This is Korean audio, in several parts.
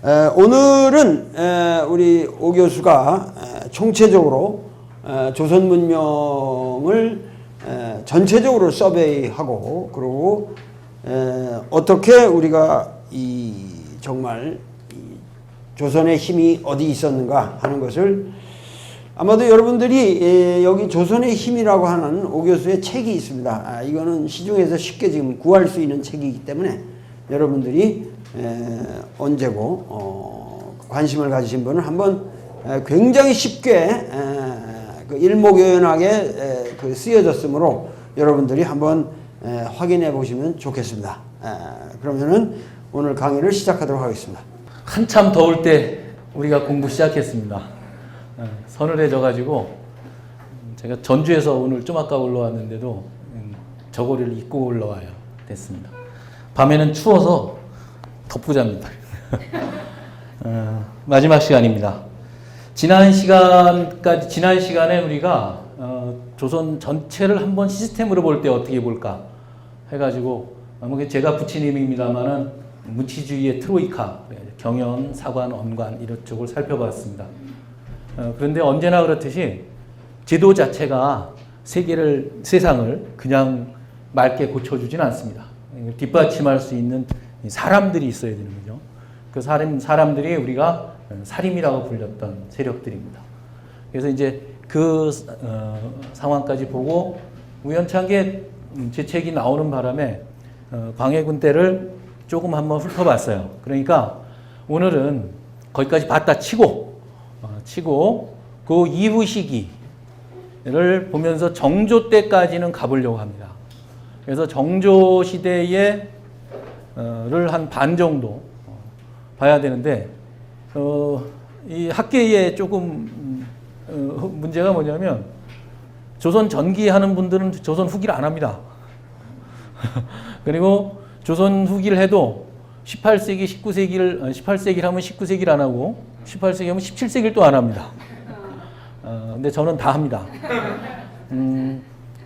오늘은 우리 오 교수가 총체적으로 조선 문명을 전체적으로 서베이하고 그리고 어떻게 우리가 정말 조선의 힘이 어디 있었는가 하는 것을 아마도 여러분들이 여기 조선의 힘이라고 하는 오 교수의 책이 있습니다. 이거는 시중에서 쉽게 지금 구할 수 있는 책이기 때문에 여러분들이 언제고 관심을 가지신 분은 한번 굉장히 쉽게 일목요연하게 쓰여졌으므로 여러분들이 한번 확인해 보시면 좋겠습니다. 그러면은 오늘 강의를 시작하도록 하겠습니다. 한참 더울 때 우리가 공부 시작했습니다. 서늘해져 가지고 제가 전주에서 오늘 좀 아까 올라왔는데도 저고리를 입고 올라와야 됐습니다. 밤에는 추워서 덮고 잡니다. 마지막 시간입니다. 지난 시간에 우리가 조선 전체를 한번 시스템으로 볼 때 어떻게 볼까 해가지고 제가 붙인 이름입니다만은 문치주의의 트로이카, 경연, 사관, 언관 이런 쪽을 살펴봤습니다. 그런데 언제나 그렇듯이 제도 자체가 세상을 그냥 맑게 고쳐주진 않습니다. 뒷받침할 수 있는 사람들이 있어야 되는 거죠. 그 사람들이 우리가 사림이라고 불렸던 세력들입니다. 그래서 이제 그 상황까지 보고 우연찮게 제 책이 나오는 바람에 광해군 때를 조금 한번 훑어봤어요. 그러니까 오늘은 거기까지 봤다 치고 그 이후 시기를 보면서 정조 때까지는 가보려고 합니다. 그래서 정조 시대에 를 한 반 정도 봐야 되는데 이 학계에 조금 문제가 뭐냐면 조선 전기 하는 분들은 조선 후기를 안 합니다. 그리고 조선 후기를 해도 18세기, 18세기를 하면 19세기를 안 하고 18세기 하면 17세기를 또 안 합니다. 근데 저는 다 합니다.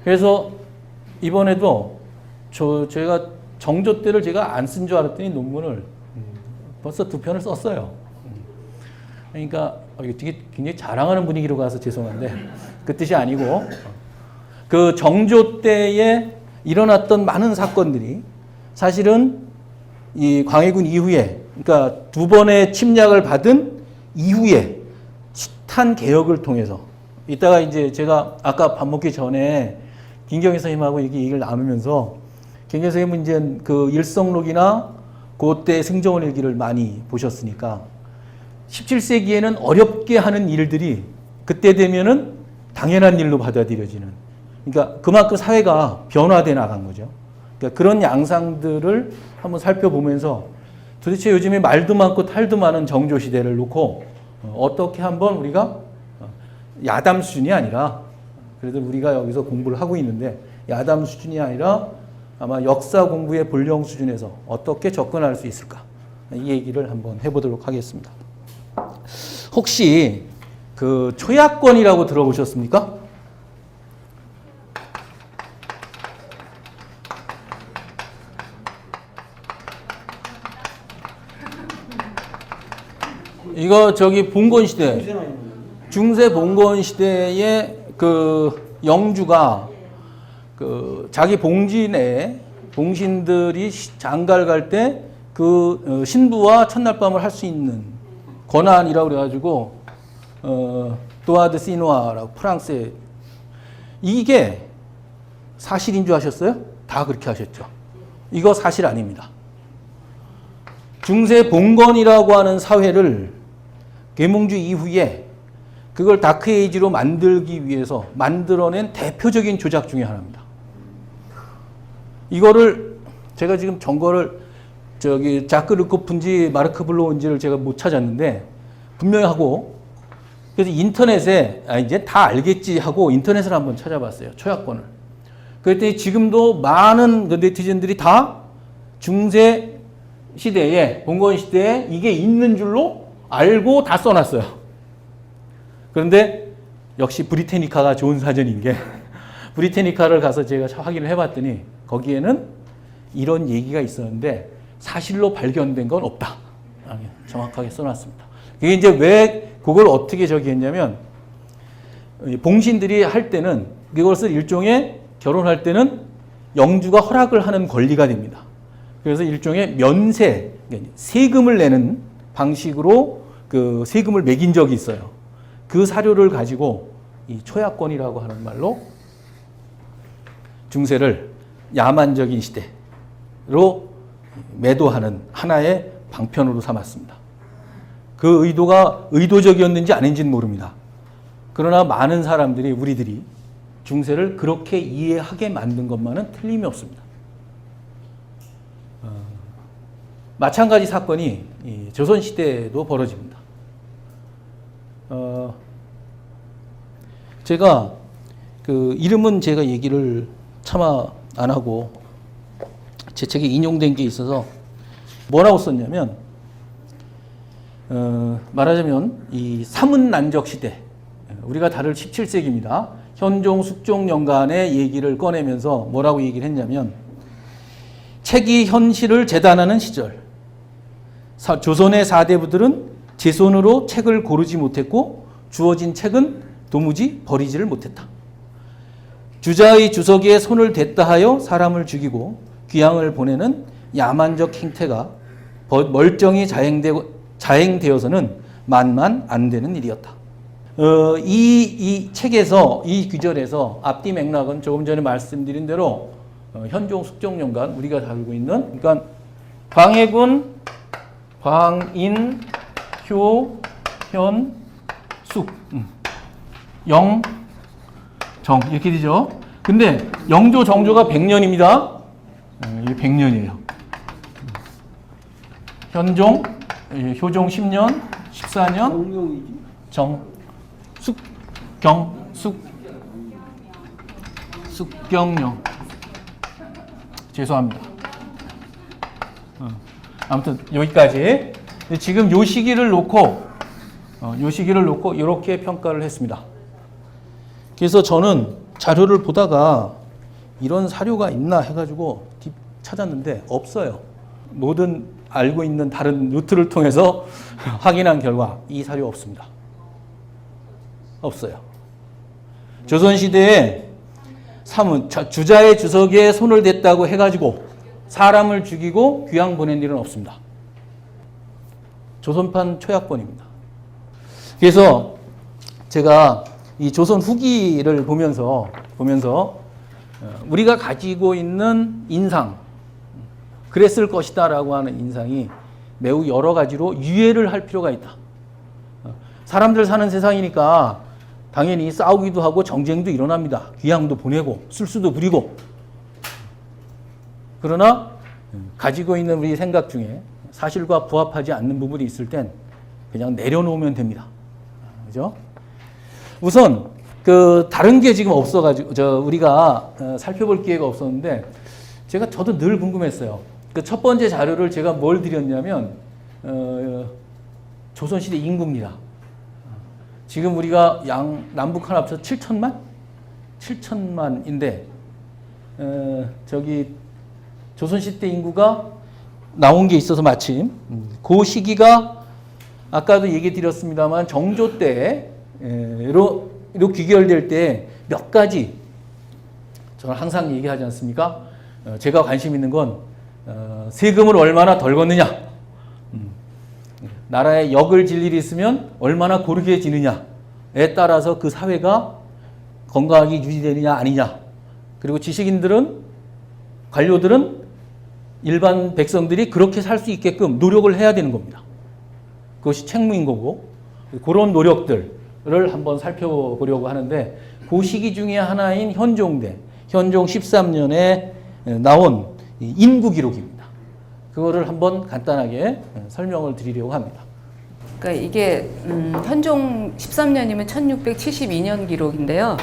그래서 이번에도 저희가 정조 때를 제가 안 쓴 줄 알았더니 논문을 벌써 2편을 썼어요. 그러니까 되게 굉장히 자랑하는 분위기로 가서 죄송한데 그 뜻이 아니고 그 정조 때에 일어났던 많은 사건들이 사실은 이 광해군 이후에 그러니까 2번의 침략을 받은 이후에 숱한 개혁을 통해서 이따가 이제 제가 아까 밥 먹기 전에 김경희 선생님하고 얘기를 나누면서 김경희 선생님은 이제 그 일성록이나 그때 승정원 일기를 많이 보셨으니까 17세기에는 어렵게 하는 일들이 그때 되면은 당연한 일로 받아들여지는 그러니까 그만큼 사회가 변화돼 나간 거죠. 그러니까 그런 양상들을 한번 살펴보면서 도대체 요즘에 말도 많고 탈도 많은 정조 시대를 놓고 어떻게 한번 우리가 야담 수준이 아니라 그래도 우리가 여기서 공부를 하고 있는데 야담 수준이 아니라 아마 역사 공부의 본령 수준에서 어떻게 접근할 수 있을까 이 얘기를 한번 해보도록 하겠습니다. 혹시 그 초야권이라고 들어보셨습니까? 이거 봉건 시대 중세 봉건 시대에 그 영주가 그 자기 봉지 내에 봉신들이 장가를 갈 때 그 신부와 첫날밤을 할 수 있는 권한이라고 그래가지고 도아드 시노아라고 프랑스에 이게 사실인 줄 아셨어요? 다 그렇게 하셨죠. 이거 사실 아닙니다. 중세 봉건이라고 하는 사회를 계몽주 이후에 그걸 다크에이지로 만들기 위해서 만들어낸 대표적인 조작 중에 하나입니다. 이거를 제가 지금 전거를 자크 르코프인지 마르크 블로인지를 제가 못 찾았는데 분명히 하고 그래서 인터넷에 이제 다 알겠지 하고 인터넷을 한번 찾아봤어요. 초야권을. 그랬더니 지금도 많은 네티즌들이 다 중세 시대에 봉건 시대에 이게 있는 줄로 알고 다 써놨어요. 그런데 역시 브리테니카가 좋은 사전인 게 브리테니카를 가서 제가 확인을 해봤더니 거기에는 이런 얘기가 있었는데 사실로 발견된 건 없다. 정확하게 써놨습니다. 이게 이제 왜 그걸 어떻게 저기 했냐면 봉신들이 할 때는 이것을 일종의 결혼할 때는 영주가 허락을 하는 권리가 됩니다. 그래서 일종의 면세, 세금을 내는 방식으로 그 세금을 매긴 적이 있어요. 그 사료를 가지고 이 초야권이라고 하는 말로 중세를 야만적인 시대로 매도하는 하나의 방편으로 삼았습니다. 그 의도가 의도적이었는지 아닌지는 모릅니다. 그러나 많은 사람들이 우리들이 중세를 그렇게 이해하게 만든 것만은 틀림이 없습니다. 마찬가지 사건이 이 조선시대에도 벌어집니다. 제가 그 이름은 제가 얘기를 차마 안 하고 제 책에 인용된 게 있어서 뭐라고 썼냐면 말하자면 이 사문난적 시대, 우리가 다룰 17세기입니다. 현종, 숙종 연간의 얘기를 꺼내면서 뭐라고 얘기를 했냐면 책이 현실을 재단하는 시절, 조선의 사대부들은 제 손으로 책을 고르지 못했고 주어진 책은 도무지 버리지를 못했다. 주자의 주석에 손을 댔다 하여 사람을 죽이고 귀양을 보내는 야만적 행태가 멀쩡히 자행되어서는 만만 안 되는 일이었다. 이 책에서, 이 귀절에서 앞뒤 맥락은 조금 전에 말씀드린 대로 현종, 숙종 연간 우리가 다루고 있는, 그러니까 광해군, 광인, 효, 현, 숙, 영, 정 이렇게 되죠. 근데 영조, 정조가 100년입니다. 이게 100년이에요. 현종, 효종 10년, 14년, 정, 숙, 경, 숙경영. 죄송합니다. 아무튼 여기까지. 지금 요 시기를 놓고 이렇게 평가를 했습니다. 그래서 저는 자료를 보다가 이런 사료가 있나 해가지고 찾았는데 없어요. 모든 알고 있는 다른 루트를 통해서 확인한 결과 이 사료 없습니다. 없어요. 조선시대에 주자의 주석에 손을 댔다고 해가지고 사람을 죽이고 귀양 보낸 일은 없습니다. 조선판 초약권입니다. 그래서 제가 이 조선 후기를 보면서 우리가 가지고 있는 인상, 그랬을 것이다라고 하는 인상이 매우 여러 가지로 유예를 할 필요가 있다. 사람들 사는 세상이니까 당연히 싸우기도 하고 정쟁도 일어납니다. 귀양도 보내고 술수도 부리고. 그러나 가지고 있는 우리 생각 중에 사실과 부합하지 않는 부분이 있을 땐 그냥 내려놓으면 됩니다. 그죠? 우선 다른 게 지금 없어가지고 우리가 살펴볼 기회가 없었는데 저도 늘 궁금했어요. 그 첫 번째 자료를 제가 뭘 드렸냐면 조선시대 인구입니다. 지금 우리가 남북한 합쳐 7천만? 7천만인데 조선시대 인구가 나온 게 있어서 마침 그 시기가 아까도 얘기 드렸습니다만 정조 때로 귀결될 때 몇 가지 저는 항상 얘기하지 않습니까? 제가 관심 있는 건 세금을 얼마나 덜 걷느냐, 나라에 역을 질 일이 있으면 얼마나 고르게 지느냐에 따라서 그 사회가 건강하게 유지되느냐 아니냐, 그리고 지식인들은, 관료들은, 일반 백성들이 그렇게 살 수 있게끔 노력을 해야 되는 겁니다. 그것이 책무인 거고, 그런 노력들을 한번 살펴보려고 하는데 그 시기 중에 하나인 현종대, 현종 13년에 나온 인구 기록입니다. 그거를 한번 간단하게 설명을 드리려고 합니다. 그러니까 이게 현종 13년이면 1672년 기록인데요.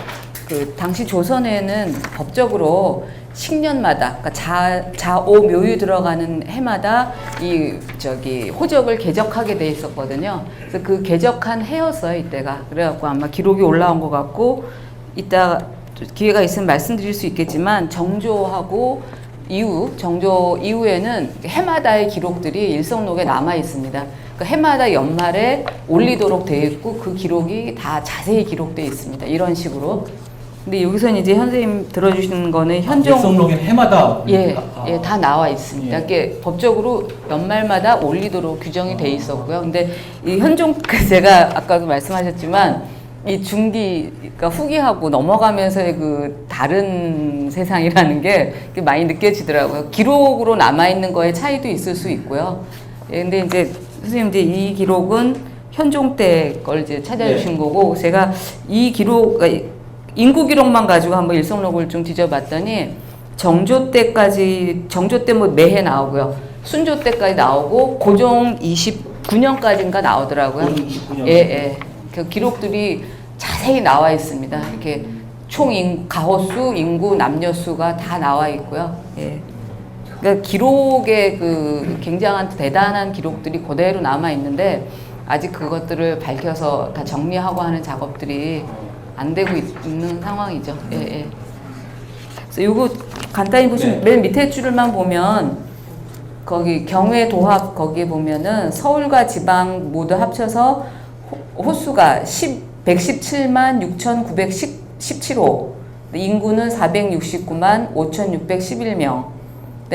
그 당시 조선에는 법적으로 식년마다, 그러니까 자오 묘유 들어가는 해마다 호적을 개적하게 돼 있었거든요. 그래서 그 개적한 해였어요, 이때가. 그래갖고 아마 기록이 올라온 것 같고, 이따 기회가 있으면 말씀드릴 수 있겠지만 정조하고 이후 정조 이후에는 해마다의 기록들이 일성록에 남아 있습니다. 그러니까 해마다 연말에 올리도록 되어 있고 그 기록이 다 자세히 기록되어 있습니다. 이런 식으로. 근데 여기서는 이제 선생님 들어주시는 거는 현종 일성록엔 해마다 예, 예, 다 나와 있습니다. 예. 이게 법적으로 연말마다 올리도록 규정이 돼 있었고요. 근데 이 현종 제가 아까도 말씀하셨지만 이 중기, 그러니까 후기하고 넘어가면서의 그 다른 세상이라는 게 많이 느껴지더라고요. 기록으로 남아 있는 거에 차이도 있을 수 있고요. 예, 근데 이제 선생님 이제 이 기록은 현종 때 걸 이제 찾아주신 거고 제가 이 기록 그러니까 인구 기록만 가지고 한번 일성록을 좀 뒤져봤더니 정조 때까지 정조 때 뭐 매해 나오고요. 순조 때까지 나오고 고종 29년까지인가 나오더라고요. 고종 29년. 예, 예. 그 기록들이 자세히 나와 있습니다. 이렇게 가호수, 인구, 남녀 수가 다 나와 있고요. 예. 그러니까 기록의 그 굉장한 대단한 기록들이 그대로 남아 있는데 아직 그것들을 밝혀서 다 정리하고 하는 작업들이 안 되고 있는 상황이죠. 예, 예. 그래서 이거 간단히 보시면 네. 맨 밑에 줄만 보면 거기 경외 도합 거기에 보면은 서울과 지방 모두 합쳐서 호수가 117만 6,917호, 인구는 469만 5,611명.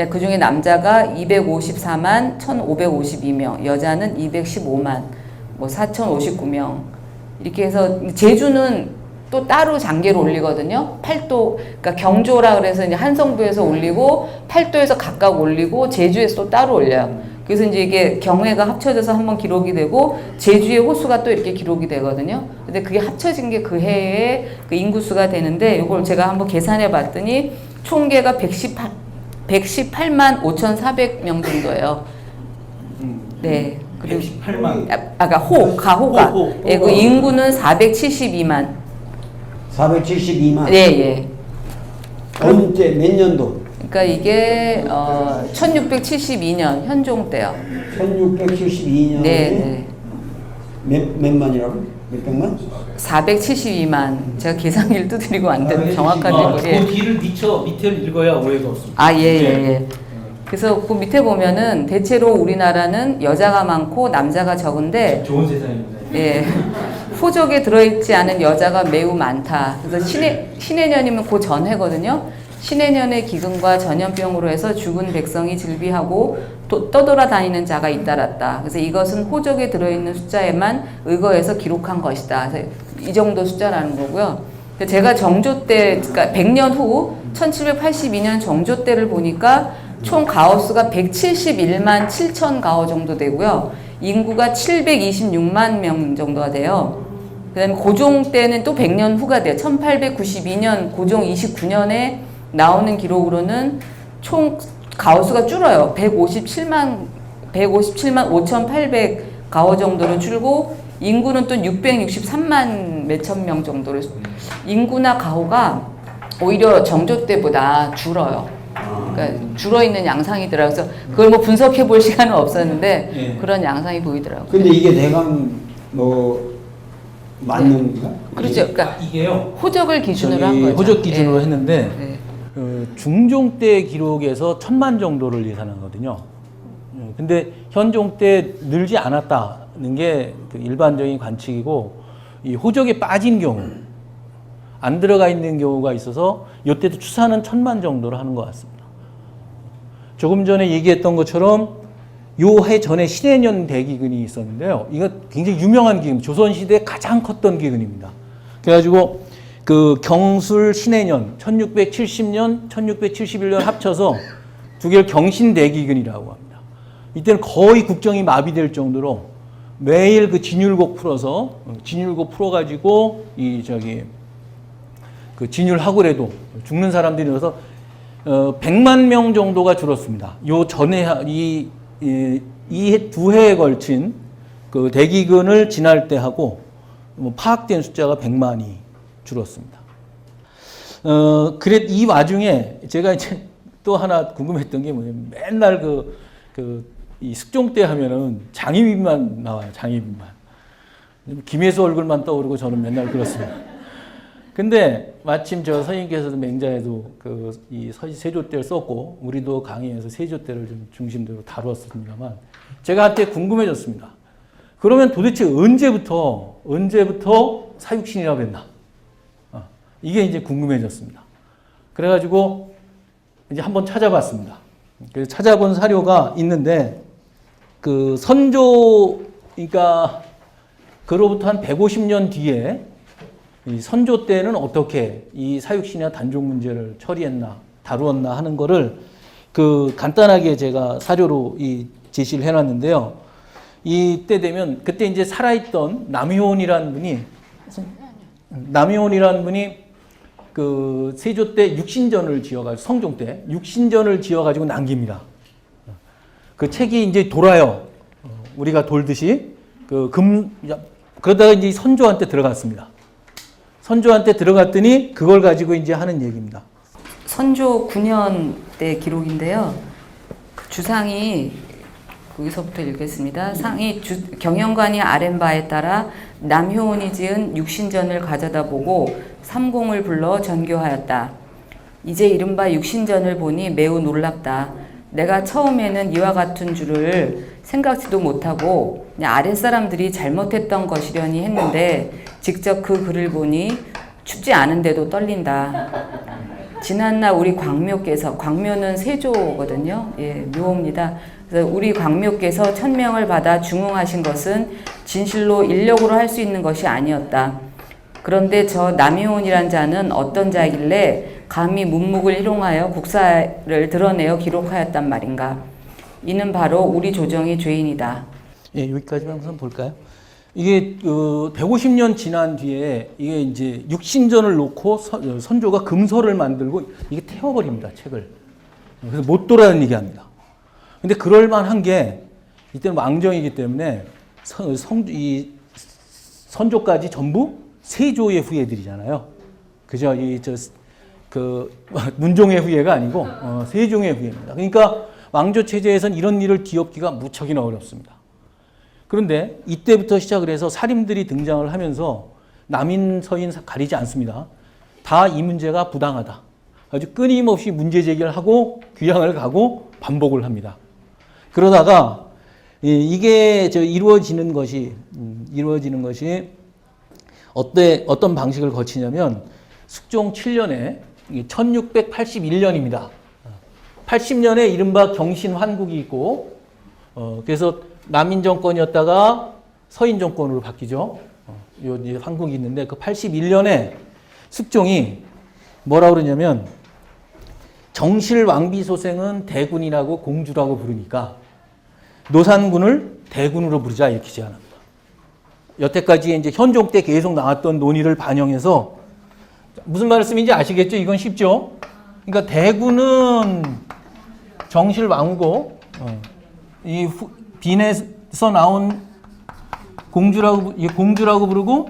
그 중에 남자가 254만 1,552명, 여자는 215만 4,059명. 이렇게 해서 제주는 또 따로 장계로 올리거든요. 팔도, 그러니까 경조라 그래서 이제 한성부에서 올리고 팔도에서 각각 올리고 제주에서 또 따로 올려요. 그래서 이제 이게 경회가 합쳐져서 한번 기록이 되고 제주의 호수가 또 이렇게 기록이 되거든요. 근데 그게 합쳐진 게 그 해에 그 인구수가 되는데 이걸 제가 한번 계산해 봤더니 총계가 118만 5,400명 정도예요. 네. 그리고 118만. 아까 가호가. 예, 그 인구는 472만. 472만. 예, 예. 언제 몇 년도? 그러니까 이게 1672년 현종 때요. 1672년에 네, 네. 몇 만이라고? 몇 백만? 472만. 제가 계산기를 두드리고 안 되는 정확한 그 예. 뒤를 밑을 읽어야 오해가 없습니다. 아, 예, 예, 예. 그래서 그 밑에 보면은 대체로 우리나라는 여자가 많고 남자가 적은데 좋은 세상입니다. 예. 호적에 들어있지 않은 여자가 매우 많다. 그래서 신해년이면 그 전해거든요. 신해년의 기근과 전염병으로 해서 죽은 백성이 질비하고 떠돌아다니는 자가 잇따랐다. 그래서 이것은 호적에 들어있는 숫자에만 의거해서 기록한 것이다. 그래서 이 정도 숫자라는 거고요. 제가 정조 때, 그러니까 100년 후 1782년 정조 때를 보니까 총 가호수가 171만 7천 가호 정도 되고요. 인구가 726만 명 정도가 돼요. 그 다음에 고종 때는 또 100년 후가 돼요. 1892년 고종 29년에 나오는 기록으로는 총 가호수가 줄어요. 157만 5,800 가호 정도로 줄고 인구는 또 663만 몇천 명 정도로 인구나 가호가 오히려 정조 때보다 줄어요. 그러니까 줄어있는 양상이더라고요. 그래서 그걸 뭐 분석해 볼 시간은 없었는데 예. 그런 양상이 보이더라고요. 근데 이게 대강 뭐 맞는 건가? 그렇죠. 그러니까 이게요. 호적을 기준으로 한 거죠. 호적 기준으로 예. 했는데 네. 중종 때 기록에서 1,000만 정도를 예상하거든요. 근데 현종 때 늘지 않았다는 게 그 일반적인 관측이고 이 호적에 빠진 경우 안 들어가 있는 경우가 있어서 이때도 추산은 1,000만 정도로 하는 것 같습니다. 조금 전에 얘기했던 것처럼 요 해 전에 신해년 대기근이 있었는데요. 이거 굉장히 유명한 기근, 조선시대에 가장 컸던 기근입니다. 그래가지고 그 경술 신해년 1670년, 1671년 합쳐서 두 개를 경신대기근이라고 합니다. 이때는 거의 국정이 마비될 정도로 매일 그 진율곡 풀어가지고 그 진율하고라도 죽는 사람들이 늘어서 100만 명 정도가 줄었습니다. 요 전에 이 두 해에 걸친 그 대기근을 지날 때 하고 파악된 숫자가 100만이 줄었습니다. 그래 이 와중에 제가 이제 또 하나 궁금했던 게 뭐냐면 맨날 이 숙종 때 하면은 장희빈만 나와요. 장희빈만. 김혜수 얼굴만 떠오르고 저는 맨날 그렇습니다. 근데 마침 저 선생님께서도 맹자에도 이 세조때를 썼고 우리도 강의에서 세조때를 좀 중심으로 다루었습니다만 제가 한때 궁금해졌습니다. 그러면 도대체 언제부터 사육신이라고 했나? 이게 이제 궁금해졌습니다. 그래가지고 이제 한번 찾아봤습니다. 그래서 찾아본 사료가 있는데 그 선조 그러니까 그로부터 한 150년 뒤에 이 선조 때는 어떻게 이 사육신이나 단종 문제를 처리했나 다루었나 하는 거를 그 간단하게 제가 사료로 이 제시를 해놨는데요. 이때 되면 그때 이제 살아있던 남효원이라는 분이 그 세조 때 육신전을 지어가지고 성종 때 육신전을 지어가지고 남깁니다. 그 책이 이제 돌아요. 우리가 돌듯이 그러다가 이제 선조한테 들어갔습니다. 선조한테 들어갔더니 그걸 가지고 이제 하는 얘기입니다. 선조 9년 때 기록인데요. 주상이 여기서부터 읽겠습니다. 상이 경영관이 아랜 바에 따라 남효원이 지은 육신전을 가져다 보고 삼공을 불러 전교하였다. 이제 이른바 육신전을 보니 매우 놀랍다. 내가 처음에는 이와 같은 줄을 생각지도 못하고 그냥 아랫사람들이 잘못했던 것이려니 했는데 직접 그 글을 보니 춥지 않은데도 떨린다. 지난날 우리 광묘께서, 광묘는 세조거든요. 예, 묘입니다. 그래서 우리 광묘께서 천명을 받아 중흥하신 것은 진실로 인력으로 할 수 있는 것이 아니었다. 그런데 저 남효원이란 자는 어떤 자이길래 감히 문묵을 희롱하여 국사를 드러내어 기록하였단 말인가. 이는 바로 우리 조정의 죄인이다. 예, 여기까지만 한번 볼까요? 이게 150년 지난 뒤에 이게 이제 육신전을 놓고 선조가 금서를 만들고 이게 태워버립니다, 책을. 그래서 못 돌아다니게 얘기합니다. 근데 그럴 만한 게 이때는 왕정이기 때문에 이 선조까지 전부 세조의 후예들이잖아요. 그죠? 문종의 후예가 아니고 세종의 후예입니다. 그러니까 왕조 체제에선 이런 일을 뒤엎기가 무척이나 어렵습니다. 그런데 이때부터 시작을 해서 살인들이 등장을 하면서 남인 서인 가리지 않습니다. 다 이 문제가 부당하다. 아주 끊임없이 문제 제기를 하고 귀향을 가고 반복을 합니다. 그러다가 이게 이루어지는 것이 어떤 방식을 거치냐면 숙종 7년에 1681년입니다. 80년에 이른바 경신환국이 있고 그래서 남인 정권이었다가 서인 정권으로 바뀌죠. 요 환국이 있는데 그 81년에 숙종이 뭐라 그러냐면 정실 왕비소생은 대군이라고 공주라고 부르니까 노산군을 대군으로 부르자 이렇게 제안합니다. 여태까지 이제 현종 때 계속 나왔던 논의를 반영해서 무슨 말씀인지 아시겠죠? 이건 쉽죠? 그러니까 대군은 정실 왕후고 이 빈에서 나온 공주라고 부르고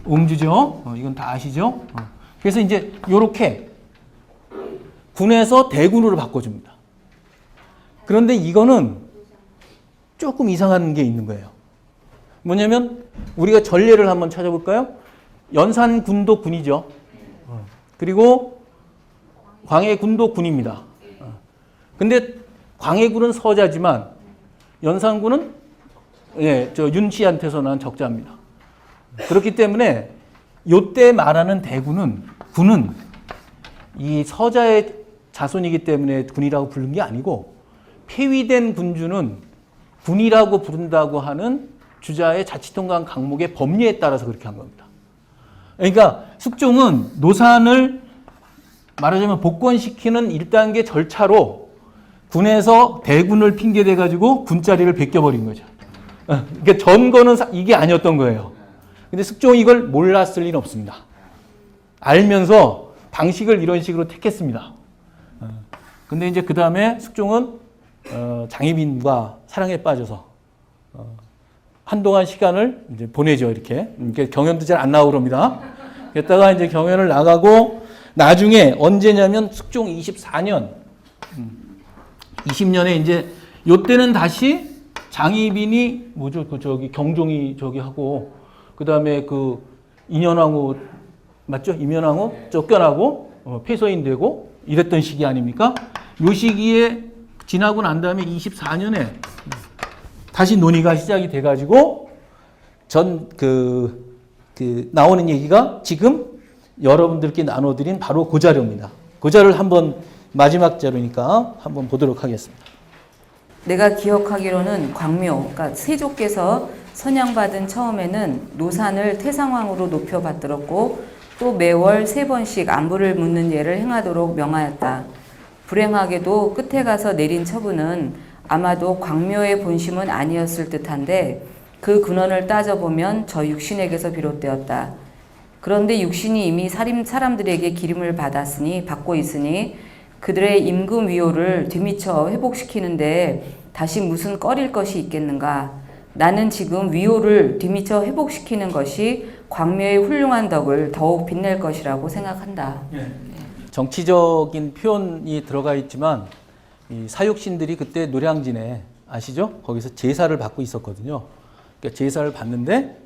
옹주죠. 이건 다 아시죠? 그래서 이제 요렇게 군에서 대군으로 바꿔줍니다. 그런데 이거는 조금 이상한 게 있는 거예요. 뭐냐면 우리가 전례를 한번 찾아볼까요? 연산군도 군이죠. 그리고 광해군도 군입니다. 근데 광해군은 서자지만 연산군은 윤씨한테서 난 적자입니다. 그렇기 때문에 요때 말하는 군은 이 서자의 자손이기 때문에 군이라고 부른 게 아니고 폐위된 군주는 군이라고 부른다고 하는 주자의 자치통감 강목의 법리에 따라서 그렇게 한 겁니다. 그러니까 숙종은 노산을 말하자면 복권시키는 1단계 절차로 군에서 대군을 핑계대 가지고 군자리를 베껴버린 거죠. 그러니까 전거는 이게 아니었던 거예요. 근데 숙종이 이걸 몰랐을 리는 없습니다. 알면서 방식을 이런 식으로 택했습니다. 근데 이제 그 다음에 숙종은 장희빈과 사랑에 빠져서 한동안 시간을 이제 보내죠. 이렇게 경연도 잘 안 나오고 그럽니다. 그랬다가 이제 경연을 나가고 나중에 언제냐면 숙종 24년 20년에 이제 요때는 다시 장희빈이 경종이 하고 그다음에 그 인현왕후 맞죠? 임연하고 쫓겨나고 폐서인되고 이랬던 시기 아닙니까? 이 시기에 지나고 난 다음에 24년에 다시 논의가 시작이 돼가지고 나오는 얘기가 지금 여러분들께 나눠드린 바로 그 자료입니다. 그 자료를 한번 마지막 자료니까 한번 보도록 하겠습니다. 내가 기억하기로는 광묘, 그러니까 세조께서 선양받은 처음에는 노산을 태상왕으로 높여받들었고 또 매월 3번씩 안부를 묻는 예를 행하도록 명하였다. 불행하게도 끝에 가서 내린 처분은 아마도 광묘의 본심은 아니었을 듯한데 그 근원을 따져보면 저 육신에게서 비롯되었다. 그런데 육신이 이미 사람들에게 기름을 받고 있으니 그들의 임금 위호를 뒤미쳐 회복시키는데 다시 무슨 꺼릴 것이 있겠는가. 나는 지금 위호를 뒤미쳐 회복시키는 것이 광묘의 훌륭한 덕을 더욱 빛낼 것이라고 생각한다. 정치적인 표현이 들어가 있지만 이 사육신들이 그때 노량진에 아시죠? 거기서 제사를 받고 있었거든요. 그러니까 제사를 받는데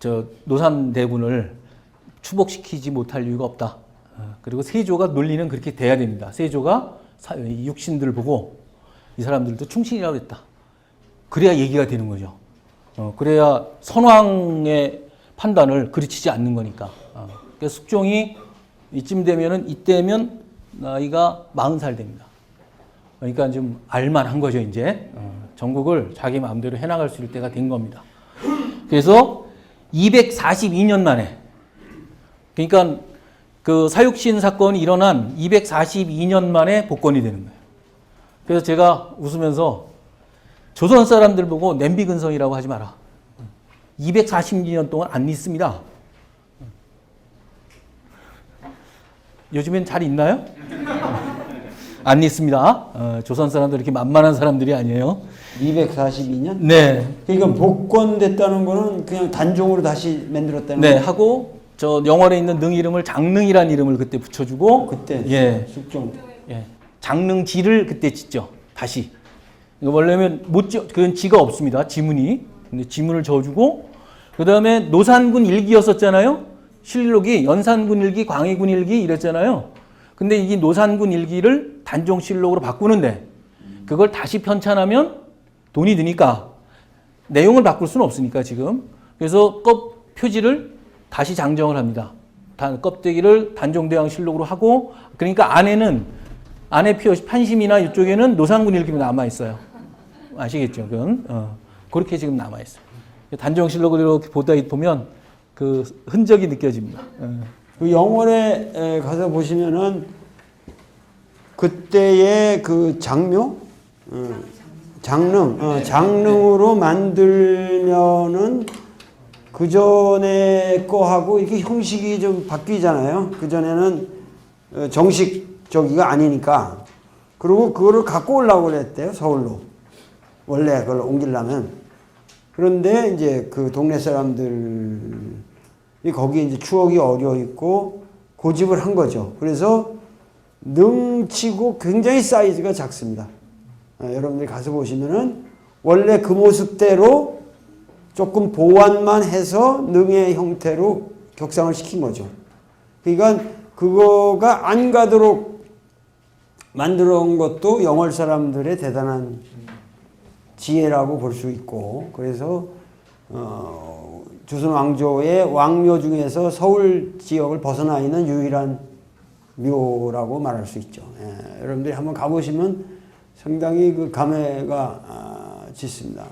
저 노산대군을 추복시키지 못할 이유가 없다. 그리고 세조가 논리는 그렇게 돼야 됩니다. 세조가 육신들을 보고 이 사람들도 충신이라고 했다. 그래야 얘기가 되는 거죠. 그래야 선왕의 판단을 그르치지 않는 거니까. 그래서 숙종이 이때면 나이가 40살 됩니다. 그러니까 좀 알만한 거죠, 이제. 전국을 자기 마음대로 해나갈 수 있을 때가 된 겁니다. 그래서 242년 만에, 그러니까 그 사육신 사건이 일어난 242년 만에 복권이 되는 거예요. 그래서 제가 웃으면서 조선 사람들 보고 냄비근성이라고 하지 마라. 242년 동안 안 있습니다. 요즘엔 잘 있나요? 안 있습니다. 조선 사람들 이렇게 만만한 사람들이 아니에요. 242년? 네. 그러니까 복권됐다는 거는 그냥 단종으로 다시 만들었다는 네, 거예요? 하고 저 영월에 있는 능 이름을 장능이라는 이름을 그때 붙여주고 그때 예, 숙종. 예, 장능지를 그때 짓죠. 다시. 이거 원래는 그건 지가 없습니다. 지문이. 근데 지문을 져주고 그 다음에 노산군 일기였었잖아요. 실록이 연산군 일기, 광해군 일기 이랬잖아요. 근데 이 노산군 일기를 단종실록으로 바꾸는데 그걸 다시 편찬하면 돈이 드니까 내용을 바꿀 수는 없으니까 지금. 그래서 표지를 다시 장정을 합니다. 껍데기를 단종대왕실록으로 하고 그러니까 안에 판심이나 이쪽에는 노산군 일기만 남아있어요. 아시겠죠? 그건 그렇게 지금 남아있어요. 단종실록을 이렇게 보면 그 흔적이 느껴집니다. 그 영월에 가서 보시면은 그때의 그 장묘, 장릉으로 만들면은 그 전에 거하고 이렇게 형식이 좀 바뀌잖아요. 그 전에는 정식적이가 아니니까. 그리고 그거를 갖고 오려고 그랬대요, 서울로. 원래 그걸 옮기려면. 그런데 이제 그 동네 사람들이 거기에 이제 추억이 어려 있고 고집을 한 거죠. 그래서 능치고 굉장히 사이즈가 작습니다. 여러분들이 가서 보시면은 원래 그 모습대로 조금 보완만 해서 능의 형태로 격상을 시킨 거죠. 그러니까 그거가 안 가도록 만들어 온 것도 영월 사람들의 대단한 지혜라고 볼 수 있고, 그래서 조선 왕조의 왕묘 중에서 서울 지역을 벗어나 있는 유일한 묘라고 말할 수 있죠. 예, 여러분들이 한번 가보시면 상당히 그 감회가 짙습니다.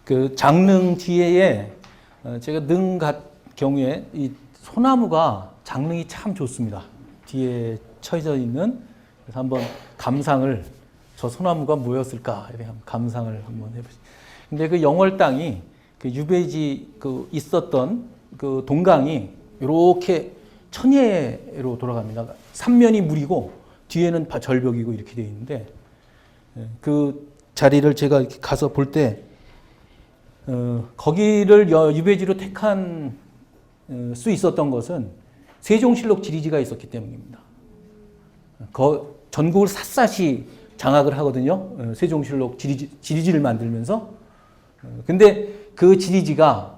그 장릉 뒤에 제가 능 경우에 이 소나무가 장릉이 참 좋습니다. 뒤에 처져 있는. 그래서 한번 감상을 저 소나무가 뭐였을까 이렇게 감상을 한번 해보시죠. 근데 그 영월 땅이 그 유배지 그 있었던 그 동강이 이렇게 천예로 돌아갑니다. 삼면이 물이고 뒤에는 절벽이고 이렇게 되어 있는데 그 자리를 제가 이렇게 가서 볼 때 거기를 유배지로 택한 수 있었던 것은 세종실록 지리지가 있었기 때문입니다. 전국을 샅샅이 장악을 하거든요. 세종실록 지리지를 만들면서. 근데 그 지리지가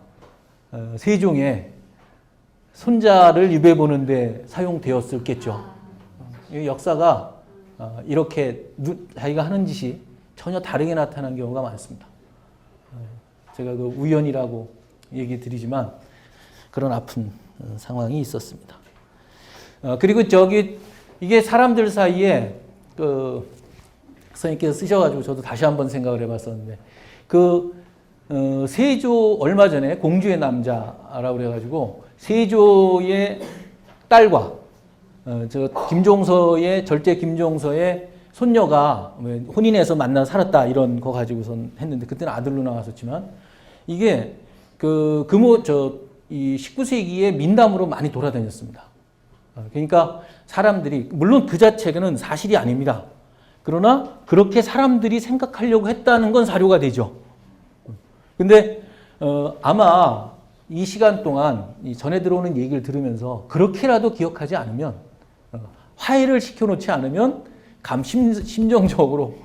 세종의 손자를 유배 보는데 사용되었을겠죠. 이 역사가 이렇게 자기가 하는 짓이 전혀 다르게 나타나는 경우가 많습니다. 제가 그 우연이라고 얘기 드리지만 그런 아픈 상황이 있었습니다. 그리고 이게 사람들 사이에 선생님께서 쓰셔가지고 저도 다시 한번 생각을 해봤었는데 세조 얼마 전에 공주의 남자라고 그래가지고 세조의 딸과 절제 김종서의 손녀가 혼인해서 만나 살았다 이런 거 가지고선 했는데 그때는 아들로 나왔었지만 이게 이 19세기에 민담으로 많이 돌아다녔습니다. 그러니까 사람들이 물론 그 자체는 사실이 아닙니다. 그러나 그렇게 사람들이 생각하려고 했다는 건 사료가 되죠. 근데 아마 이 시간 동안 전에 들어오는 얘기를 들으면서 그렇게라도 기억하지 않으면 화해를 시켜놓지 않으면 심정적으로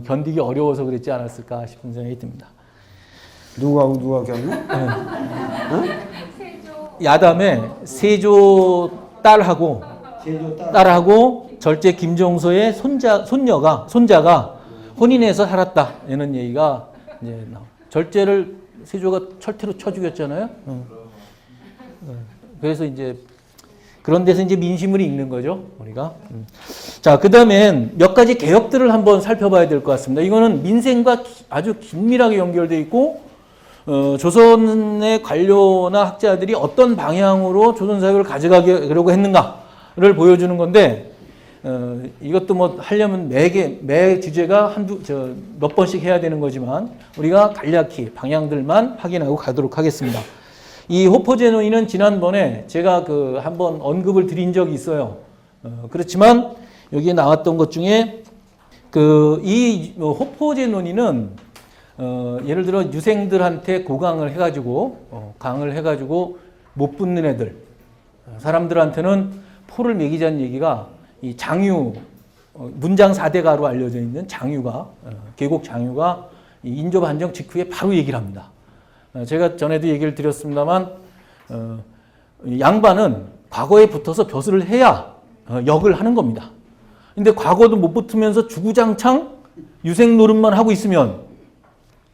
견디기 어려워서 그랬지 않았을까 싶은 생각이 듭니다. 누가 겪나? 야담에 세조 딸하고 절제 김종서의 손자가 혼인해서 살았다 이런 얘기가 이제 절제를 세조가 철퇴로 쳐 죽였잖아요. 그래서 이제 그런 데서 이제 민심을 읽는 거죠, 우리가. 자, 그 다음엔 몇 가지 개혁들을 한번 살펴봐야 될 것 같습니다. 이거는 민생과 아주 긴밀하게 연결되어 있고, 조선의 관료나 학자들이 어떤 방향으로 조선사회를 가져가려고 했는가를 보여주는 건데, 이것도 뭐 하려면 매 주제가 몇 번씩 해야 되는 거지만, 우리가 간략히 방향들만 확인하고 가도록 하겠습니다. 이 호포제 논의는 지난번에 제가 한번 언급을 드린 적이 있어요. 그렇지만 여기에 나왔던 것 중에 이 호포제 논의는 예를 들어 유생들한테 고강을 해가지고 강을 해가지고 못 붙는 애들 사람들한테는 포를 매기자는 얘기가 이 장유 문장 4대가로 알려져 있는 장유가 계곡 장유가 인조 반정 직후에 바로 얘기를 합니다. 제가 전에도 얘기를 드렸습니다만 양반은 과거에 붙어서 벼슬을 해야 역을 하는 겁니다. 근데 과거도 못 붙으면서 주구장창 유생 노릇만 하고 있으면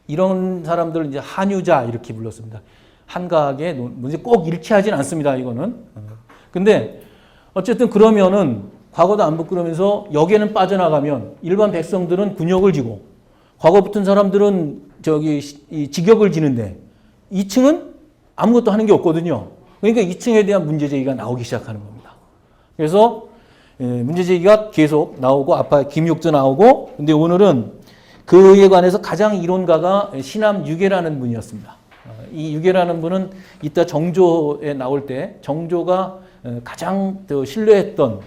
이런 사람들을 이제 한유자 이렇게 불렀습니다. 한가하게 문제 꼭 일치하진 않습니다. 이거는. 근데 어쨌든 그러면은 과거도 안 붙고 그러면서 역에는 빠져나가면 일반 백성들은 군역을 지고 과거 붙은 사람들은 이 직역을 지는데 2층은 아무것도 하는 게 없거든요. 그러니까 2층에 대한 문제제기가 나오기 시작하는 겁니다. 그래서 문제제기가 계속 나오고 아빠 김육도 나오고 근데 오늘은 그에 관해서 가장 이론가가 신암 유계라는 분이었습니다. 이 유계라는 분은 이따 정조에 나올 때 정조가 가장 신뢰했던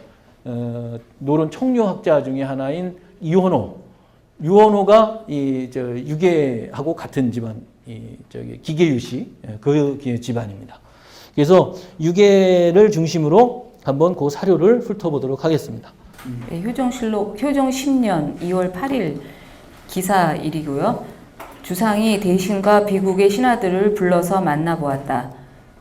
노론 청료학자 중에 하나인 유원호가 유계하고 같은 집안 기계유씨 그 집안입니다. 그래서 유계를 중심으로 한번 그 사료를 훑어보도록 하겠습니다. 네, 효정실록 효정 10년 2월 8일 기사일이고요. 주상이 대신과 비국의 신하들을 불러서 만나보았다.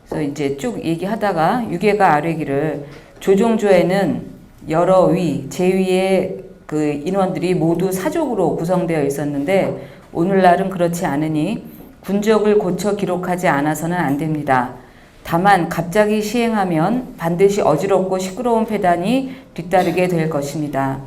그래서 이제 쭉 얘기하다가 유계가 아뢰기를 조정조에는 여러 제위의 인원들이 모두 사족으로 구성되어 있었는데 오늘날은 그렇지 않으니 군적을 고쳐 기록하지 않아서는 안 됩니다. 다만 갑자기 시행하면 반드시 어지럽고 시끄러운 폐단이 뒤따르게 될 것입니다.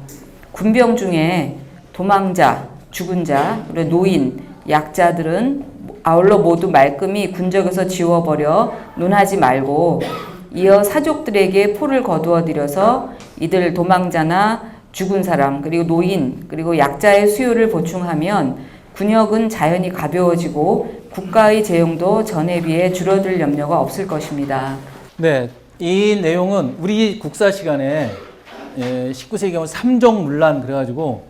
군병 중에 도망자, 죽은 자, 그리고 노인, 약자들은 아울러 모두 말끔히 군적에서 지워버려 논하지 말고 이어 사족들에게 포를 거두어 들여서 이들 도망자나 죽은 사람 그리고 노인 그리고 약자의 수요를 보충하면 군역은 자연히 가벼워지고 국가의 재용도 전에 비해 줄어들 염려가 없을 것입니다. 네, 이 내용은 우리 국사 시간에 19세기 가면 삼정문란 그래가지고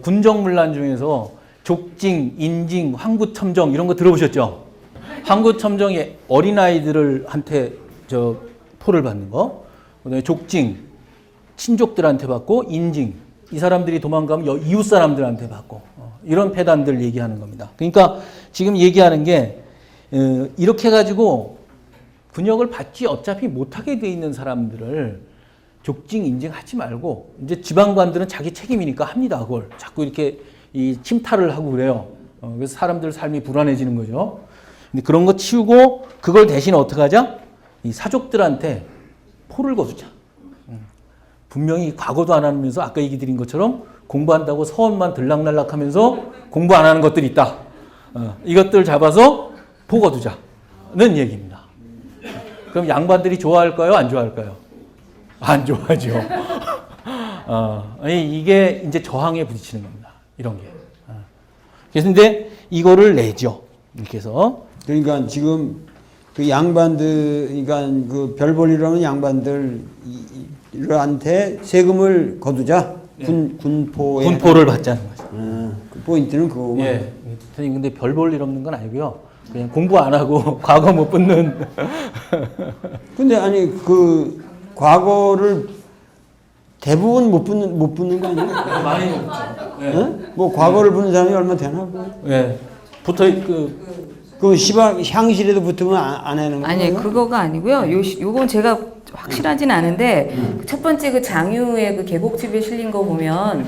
군정문란 중에서 족징, 인징, 황구첨정 이런 거 들어보셨죠? 황구첨정이 어린아이들한테 포를 받는 거, 그다음에 족징, 친족들한테 받고 인징, 이 사람들이 도망가면 이웃 사람들한테 받고 이런 폐단들 얘기하는 겁니다. 그러니까 지금 얘기하는 게 이렇게 해가지고 분역을 받지 어차피 못하게 돼 있는 사람들을 족징 인증하지 말고 이제 지방관들은 자기 책임이니까 합니다. 그걸 자꾸 이렇게 이 침탈을 하고 그래요. 그래서 사람들 삶이 불안해지는 거죠. 근데 그런 거 치우고 그걸 대신 어떻게 하자? 이 사족들한테 포를 거두자. 분명히 과거도 안 하면서 아까 얘기 드린 것처럼 공부한다고 서원만 들락날락하면서 공부 안 하는 것들이 있다. 이것들 잡아서 포 거두자는 얘기입니다. 그럼 양반들이 좋아할까요? 안 좋아할까요? 안 좋아하죠. 아니 이게 이제 저항에 부딪히는 겁니다. 이런 게. 그래서 이제 이거를 내죠. 이렇게 해서. 그러니까 지금 그 양반들, 그러니까 그 별 볼일하는 양반들한테 세금을 거두자. 군포를 받자는 거죠. 그 포인트는 그거구만. 예. 선생님, 근데 별 볼 일 없는 건 아니고요. 그냥 공부 안 하고 과거 못 붙는. 근데 아니, 그 과거를 대부분 못 붙는 거 아니에요? 많이 못 붙죠. 예. 뭐 과거를 붙는 사람이 얼마 되나? 예. 붙어, 그 향실에도 붙으면 안 하는 거예요? 아니 그거가 아니고요. 요건 제가 확실하진 않은데 첫 번째 그 장유의 그 계곡집에 실린 거 보면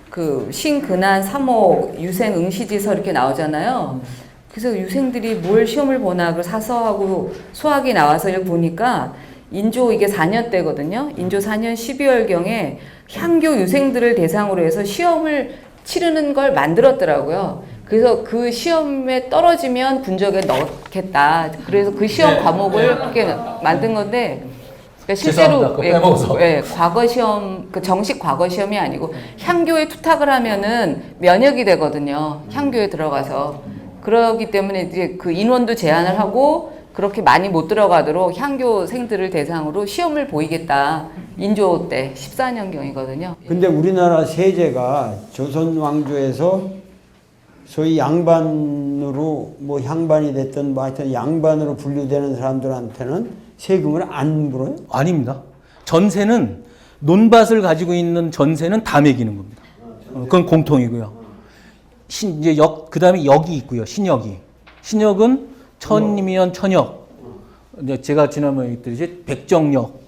그 신근한 삼옥 유생 응시지서 이렇게 나오잖아요. 그래서 유생들이 뭘 시험을 보나 그 사서하고 수학이 나와서 이렇게 보니까 인조 이게 4년 때거든요. 인조 4년 12월경에 향교 유생들을 대상으로 해서 시험을 치르는 걸 만들었더라고요. 그래서 그 시험에 떨어지면 군적에 넣겠다. 그래서 그 시험 네. 과목을 네. 그렇게 만든 건데, 그러니까 죄송합니다. 그거 빼먹어서. 과거 시험, 그 정식 과거 시험이 아니고 향교에 투탁을 하면은 면역이 되거든요. 향교에 들어가서. 그러기 때문에 이제 그 인원도 제한을 하고 그렇게 많이 못 들어가도록 향교생들을 대상으로 시험을 보이겠다. 인조 때 14년경이거든요. 근데 우리나라 세제가 조선 왕조에서 소위 양반으로 뭐 향반이 됐든 뭐 하여튼 양반으로 분류되는 사람들한테는 세금을 안 물어요? 아닙니다. 전세는 논밭을 가지고 있는 전세는 다 매기는 겁니다. 그건 공통이고요. 이제 그다음에 역이 있고요. 신역이. 신역은 천이면 천역. 이제 제가 지난번에 얘기했듯이 백정역.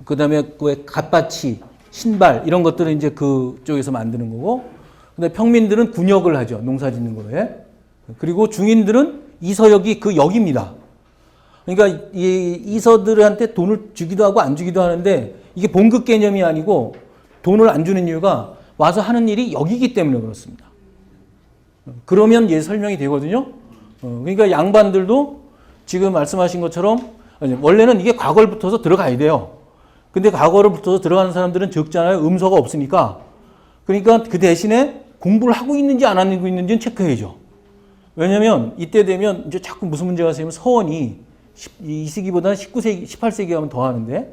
그다음에 그 갓바치, 신발 이런 것들은 이제 그쪽에서 만드는 거고. 근데 평민들은 군역을 하죠. 농사 짓는 거에. 그리고 중인들은 이서역이 그 역입니다. 그러니까 이 이서들한테 돈을 주기도 하고 안 주기도 하는데 이게 봉급 개념이 아니고 돈을 안 주는 이유가 와서 하는 일이 역이기 때문에 그렇습니다. 그러면 얘 설명이 되거든요. 그러니까 양반들도 지금 말씀하신 것처럼 원래는 이게 과거를 붙어서 들어가야 돼요. 근데 과거를 붙어서 들어가는 사람들은 적잖아요. 음서가 없으니까. 그러니까 그 대신에 공부를 하고 있는지 안 하고 있는지는 체크해야죠. 왜냐면 이때 되면 이제 자꾸 무슨 문제가 생기면 서원이 2세기보다는 19세기, 18세기 하면 더 하는데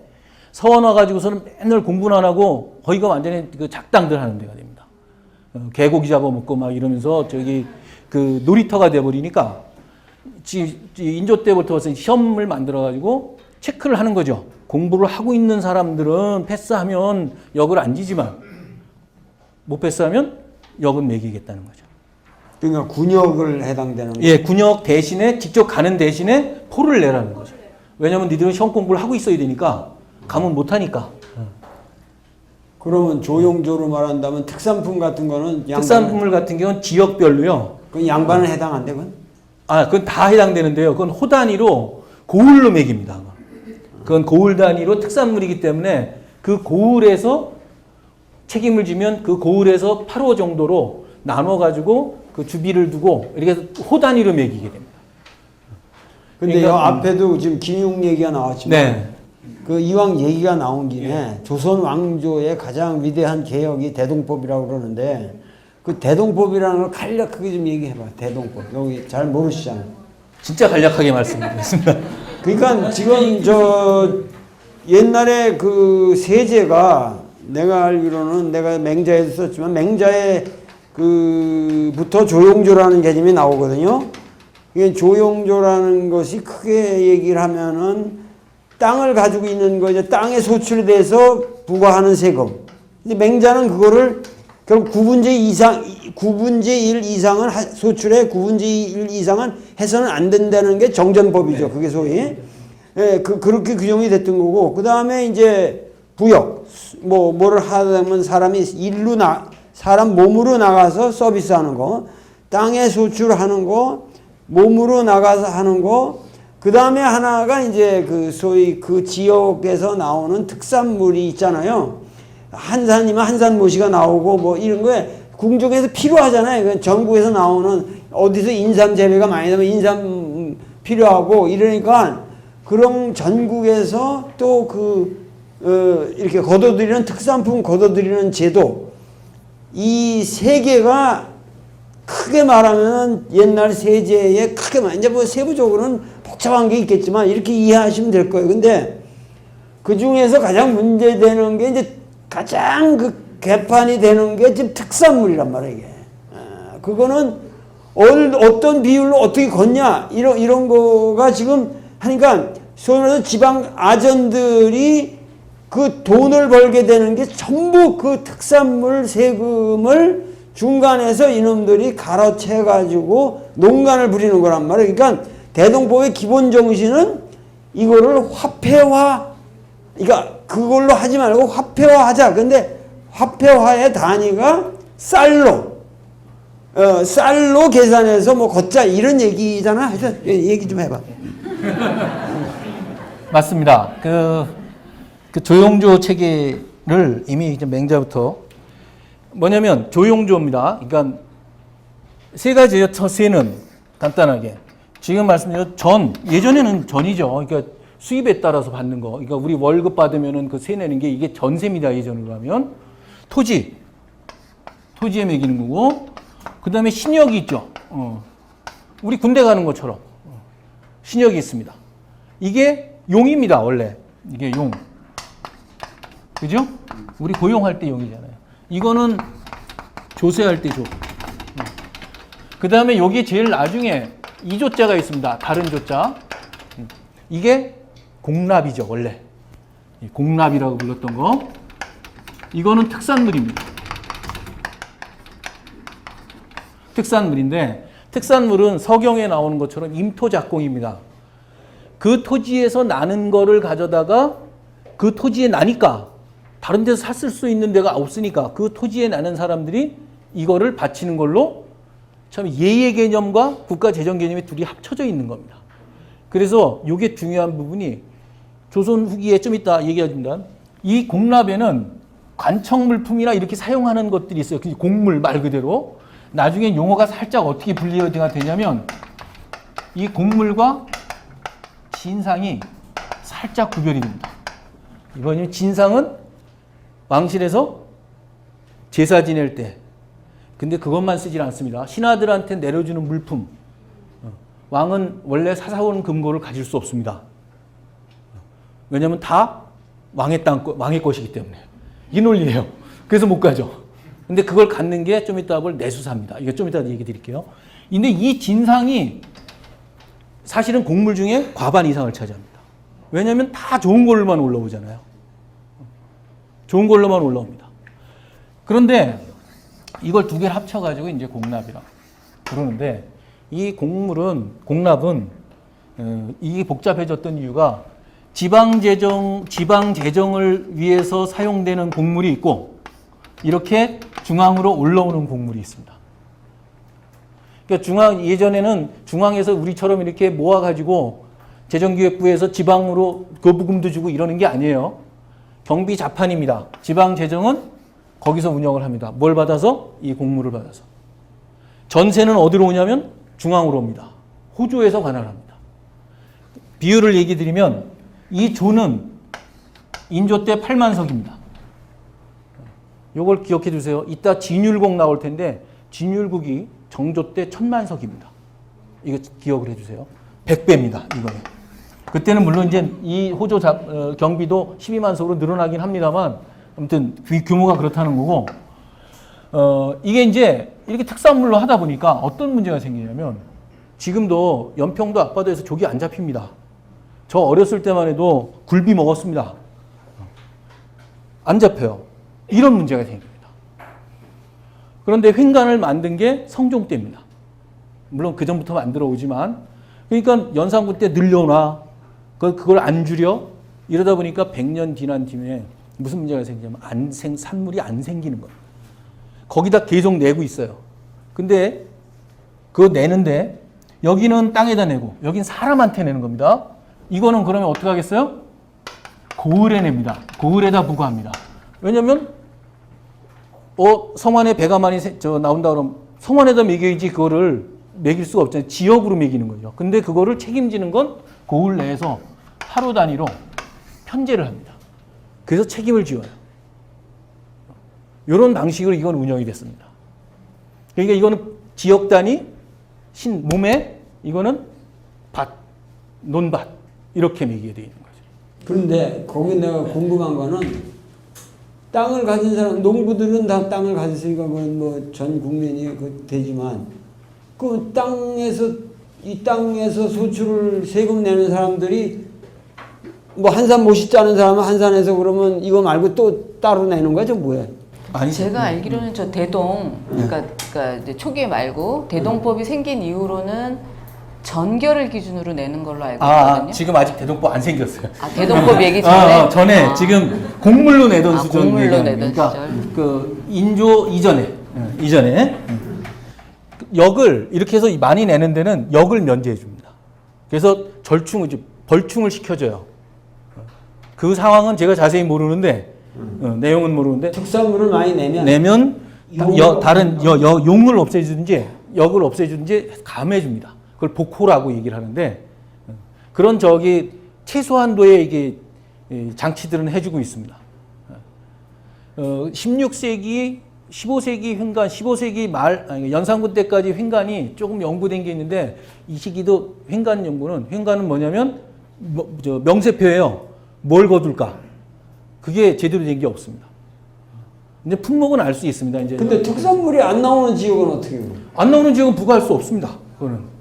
서원 와가지고서는 맨날 공부는 안 하고 거기가 완전히 그 작당들 하는 데가 됩니다. 개고기 잡아먹고 막 이러면서 저기 그 놀이터가 돼버리니까 인조 때부터 시험을 만들어가지고 체크를 하는 거죠. 공부를 하고 있는 사람들은 패스하면 역을 안 지지만 못 패스하면 역은 매기겠다는 거죠. 그러니까 군역을 해당되는 거죠. 예, 군역 대신에 직접 가는 대신에 포를 내라는 거죠. 왜냐하면 니들은 시험 공부를 하고 있어야 되니까 가면 못 하니까. 그러면 조용조로 말한다면 특산품 같은 거는 특산물 같은 경우는 지역별로요. 그 양반은 해당 안 되건? 그건 다 해당되는데요. 그건 호 단위로 고을로 매깁니다. 그건 고을 단위로 특산물이기 때문에 그 고을에서 책임을 지면 그 고을에서 8호 정도로 나눠가지고 그 주비를 두고 이렇게 호 단위로 매기게 됩니다. 근데 그러니까, 요 앞에도 지금 김용 얘기가 나왔지만 네. 그 이왕 얘기가 나온 김에 조선 왕조의 가장 위대한 개혁이 대동법이라고 그러는데 그 대동법이라는 걸 간략하게 좀 얘기해봐. 대동법. 여기 잘 모르시잖아요. 진짜 간략하게 말씀드리겠습니다. 그러니까 지금 저 옛날에 그 세제가 내가 알기로는 내가 맹자에도 썼지만 맹자에 그부터 조용조라는 개념이 나오거든요. 이게 조용조라는 것이 크게 얘기를 하면은 땅을 가지고 있는 거죠. 땅에 소출돼서 부과하는 세금. 근데 맹자는 그거를 결국 9분의 1 이상은 소출에 9분의 1 이상은 해서는 안 된다는 게 정전법이죠. 그게 소위. 예, 그렇게 규정이 됐던 거고, 그 다음에 이제 부역, 뭐를 하려면 사람이 사람 몸으로 나가서 서비스하는 거, 땅에 소출하는 거, 몸으로 나가서 하는 거, 그 다음에 하나가 이제 소위 그 지역에서 나오는 특산물이 있잖아요. 한산이면 한산모시가 나오고 뭐 이런 거에 궁중에서 필요하잖아요. 전국에서 나오는 어디서 인삼 재배가 많이 되면 인삼 필요하고 이러니까 그런 전국에서 또 이렇게 걷어들이는 특산품 걷어들이는 제도, 이 세 개가 크게 말하면 옛날 세제에 크게 이제 뭐 세부적으로는 복잡한 게 있겠지만 이렇게 이해하시면 될 거예요. 근데 그 중에서 가장 문제되는 게 이제 가장 개판이 되는 게 지금 특산물이란 말이에요, 이게. 그거는 어떤 비율로 어떻게 걷냐, 이런 거가 지금 하니까 소위 말해서 지방 아전들이 그 돈을 벌게 되는 게 전부 그 특산물 세금을 중간에서 이놈들이 가로채가지고 농간을 부리는 거란 말이에요. 그러니까 대동법의 기본 정신은 이거를 화폐화, 그러니까 그걸로 하지 말고 화폐화하자. 근데 화폐화의 단위가 쌀로 계산해서 뭐 걷자 이런 얘기잖아. 하여튼 얘기 좀 해봐. 맞습니다. 그 조용조 체계를 이미 이제 맹자부터 뭐냐면 조용조입니다. 그러니까 세 가지예요. 첫 세는 간단하게 지금 말씀드린 예전에는 전이죠. 그러니까 수입에 따라서 받는 거. 그러니까 우리 월급 받으면은 그 세 내는 게 이게 전세입니다. 예전으로 하면 토지에 매기는 거고, 그 다음에 신역이 있죠. 우리 군대 가는 것처럼 신역이 있습니다. 이게 용입니다. 원래 이게 용. 그죠? 우리 고용할 때 용이잖아요. 이거는 조세할 때 조. 그 다음에 여기 제일 나중에 이조자가 있습니다. 다른 조자. 이게 공납이죠. 원래 공납이라고 불렀던 거. 이거는 특산물입니다. 특산물인데 특산물은 서경에 나오는 것처럼 임토작공입니다. 그 토지에서 나는 거를 가져다가 그 토지에 나니까 다른 데서 샀을 수 있는 데가 없으니까 그 토지에 나는 사람들이 이거를 바치는 걸로 참 예의 개념과 국가 재정 개념이 둘이 합쳐져 있는 겁니다. 그래서 이게 중요한 부분이 조선 후기에 좀 이따 얘기해줍니다. 이 공납에는 관청 물품이나 이렇게 사용하는 것들이 있어요. 곡물 말 그대로. 나중에 용어가 살짝 어떻게 분리가 되냐면 이 곡물과 진상이 살짝 구별이 됩니다. 이번에 진상은 왕실에서 제사 지낼 때. 근데 그것만 쓰질 않습니다. 신하들한테 내려주는 물품. 왕은 원래 사사원 금고를 가질 수 없습니다. 왜냐하면 다 왕의 왕의 것이기 때문에. 이 논리예요. 그래서 못 가죠. 근데 그걸 갖는 게 좀 이따 볼 내수사입니다. 이거 좀 이따 얘기 드릴게요. 근데 이 진상이 사실은 곡물 중에 과반 이상을 차지합니다. 왜냐하면 다 좋은 걸로만 올라오잖아요. 좋은 걸로만 올라옵니다. 그런데 이걸 두 개를 합쳐가지고 이제 공납이라 그러는데 이 공납은 이게 복잡해졌던 이유가 지방 재정을 위해서 사용되는 곡물이 있고 이렇게 중앙으로 올라오는 곡물이 있습니다. 그러니까 예전에는 중앙에서 우리처럼 이렇게 모아가지고 재정기획부에서 지방으로 거부금도 주고 이러는 게 아니에요. 경비 자판입니다. 지방 재정은 거기서 운영을 합니다. 뭘 받아서? 이 곡물을 받아서. 전세는 어디로 오냐면 중앙으로 옵니다. 호조에서 관할합니다. 비율을 얘기 드리면 이 조는 인조 때 8만석입니다. 요걸 기억해 주세요. 이따 진율곡 나올 텐데 진율국이 정조 때 1000만석입니다. 이거 기억을 해 주세요. 100배입니다. 이거는. 그때는 물론 이제 이 호조 경비도 12만석으로 늘어나긴 합니다만 아무튼 규모가 그렇다는 거고 이게 이제 이렇게 특산물로 하다 보니까 어떤 문제가 생기냐면 지금도 연평도 앞바다에서 조기 안 잡힙니다. 저 어렸을 때만 해도 굴비 먹었습니다. 안 잡혀요. 이런 문제가 생깁니다. 그런데 횡간을 만든 게 성종 때입니다. 물론 그 전부터 만들어 오지만 그러니까 연산군 때 늘려놔. 그걸 안 줄여? 이러다 보니까 100년 지난 뒤에 무슨 문제가 생기냐면 산물이 안 생기는 거예요. 거기다 계속 내고 있어요. 근데 그거 내는데 여기는 땅에다 내고 여긴 사람한테 내는 겁니다. 이거는 그러면 어떻게 하겠어요? 고을에 냅니다. 고을에다 부과합니다. 왜냐면 성안에 배가 많이 나온다 그러면 성안에다 먹여야지 그거를 먹일 수가 없잖아요. 지역으로 먹이는 거죠. 근데 그거를 책임지는 건 고을 내에서 하루 단위로 편제를 합니다. 그래서 책임을 지어요. 이런 방식으로 이건 운영이 됐습니다. 그러니까 이거는 지역 단위, 몸에 이거는 밭, 논밭 이렇게 매기게 되어 있는 거죠. 그런데 거기 내가 궁금한 거는 땅을 가진 사람, 농부들은 다 땅을 가졌으니까 그건 뭐 전 국민이 되지만 그 이 땅에서 소출을 세금 내는 사람들이 뭐 한산 못이 짜는 사람은 한산에서 그러면 이거 말고 또 따로 내는 거죠, 뭐예요? 아니, 제가 알기로는 저 대동, 그러니까 이제 초기에 말고 대동법이 생긴 이후로는 전결을 기준으로 내는 걸로 알고 있거든요. 지금 아직 대동법 안 생겼어요. 대동법 얘기 전에? 전에 지금 곡물로 내던 수준. 곡물로 내던 그러니까 시절. 그 인조 이전에 역을 이렇게 해서 많이 내는 데는 역을 면제해 줍니다. 그래서 벌충을 시켜줘요. 그 상황은 제가 자세히 모르는데 내용은 모르는데 특산물을 많이 내면 다른 용을 없애주든지 역을 없애주든지 감해줍니다. 그걸 복호라고 얘기를 하는데 그런 최소한도의 이게 장치들은 해주고 있습니다. 16세기, 15세기 횡간, 15세기 연산군 때까지 횡간이 조금 연구된 게 있는데 이 시기도 횡간은 뭐냐면 명세표예요. 뭘 거둘까? 그게 제대로 된 게 없습니다. 근데 품목은 알 수 있습니다. 이제. 근데 특산물이 안 나오는 지역은 어떻게 해요? 안 나오는 지역은 부과할 수 없습니다. 그거는.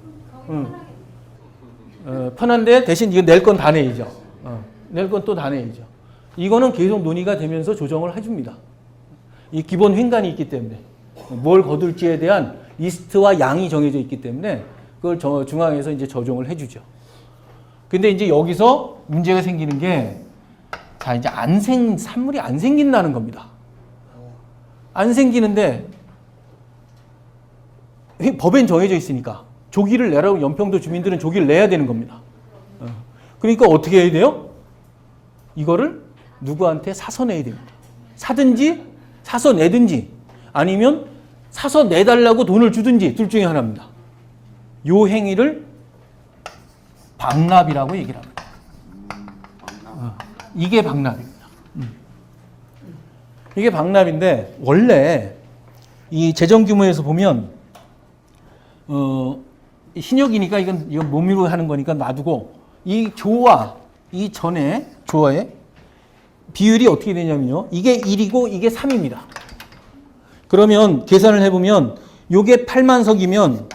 편한데 대신 이거 낼 건 다 내야죠. 낼 건 또 다 내야죠. 이거는 계속 논의가 되면서 조정을 해줍니다. 이 기본 횡간이 있기 때문에 뭘 거둘지에 대한 리스트와 양이 정해져 있기 때문에 그걸 중앙에서 이제 조정을 해주죠. 근데 이제 여기서 문제가 생기는 게 이제 산물이 안 생긴다는 겁니다. 안 생기는데 법엔 정해져 있으니까 조기를 내라고 연평도 주민들은 조기를 내야 되는 겁니다. 그러니까 어떻게 해야 돼요? 이거를 누구한테 사서 내야 됩니다. 사든지 사서 내든지 아니면 사서 내달라고 돈을 주든지 둘 중에 하나입니다. 요 행위를 방납이라고 얘기를 합니다. 이게 방납입니다. 이게 방납인데 원래 이 재정 규모에서 보면 신역이니까 이건 몸으로 하는 거니까 놔두고 이 조와 이 전에 조화의 비율이 어떻게 되냐면요. 이게 1이고 이게 3입니다. 그러면 계산을 해보면 요게 8만 석이면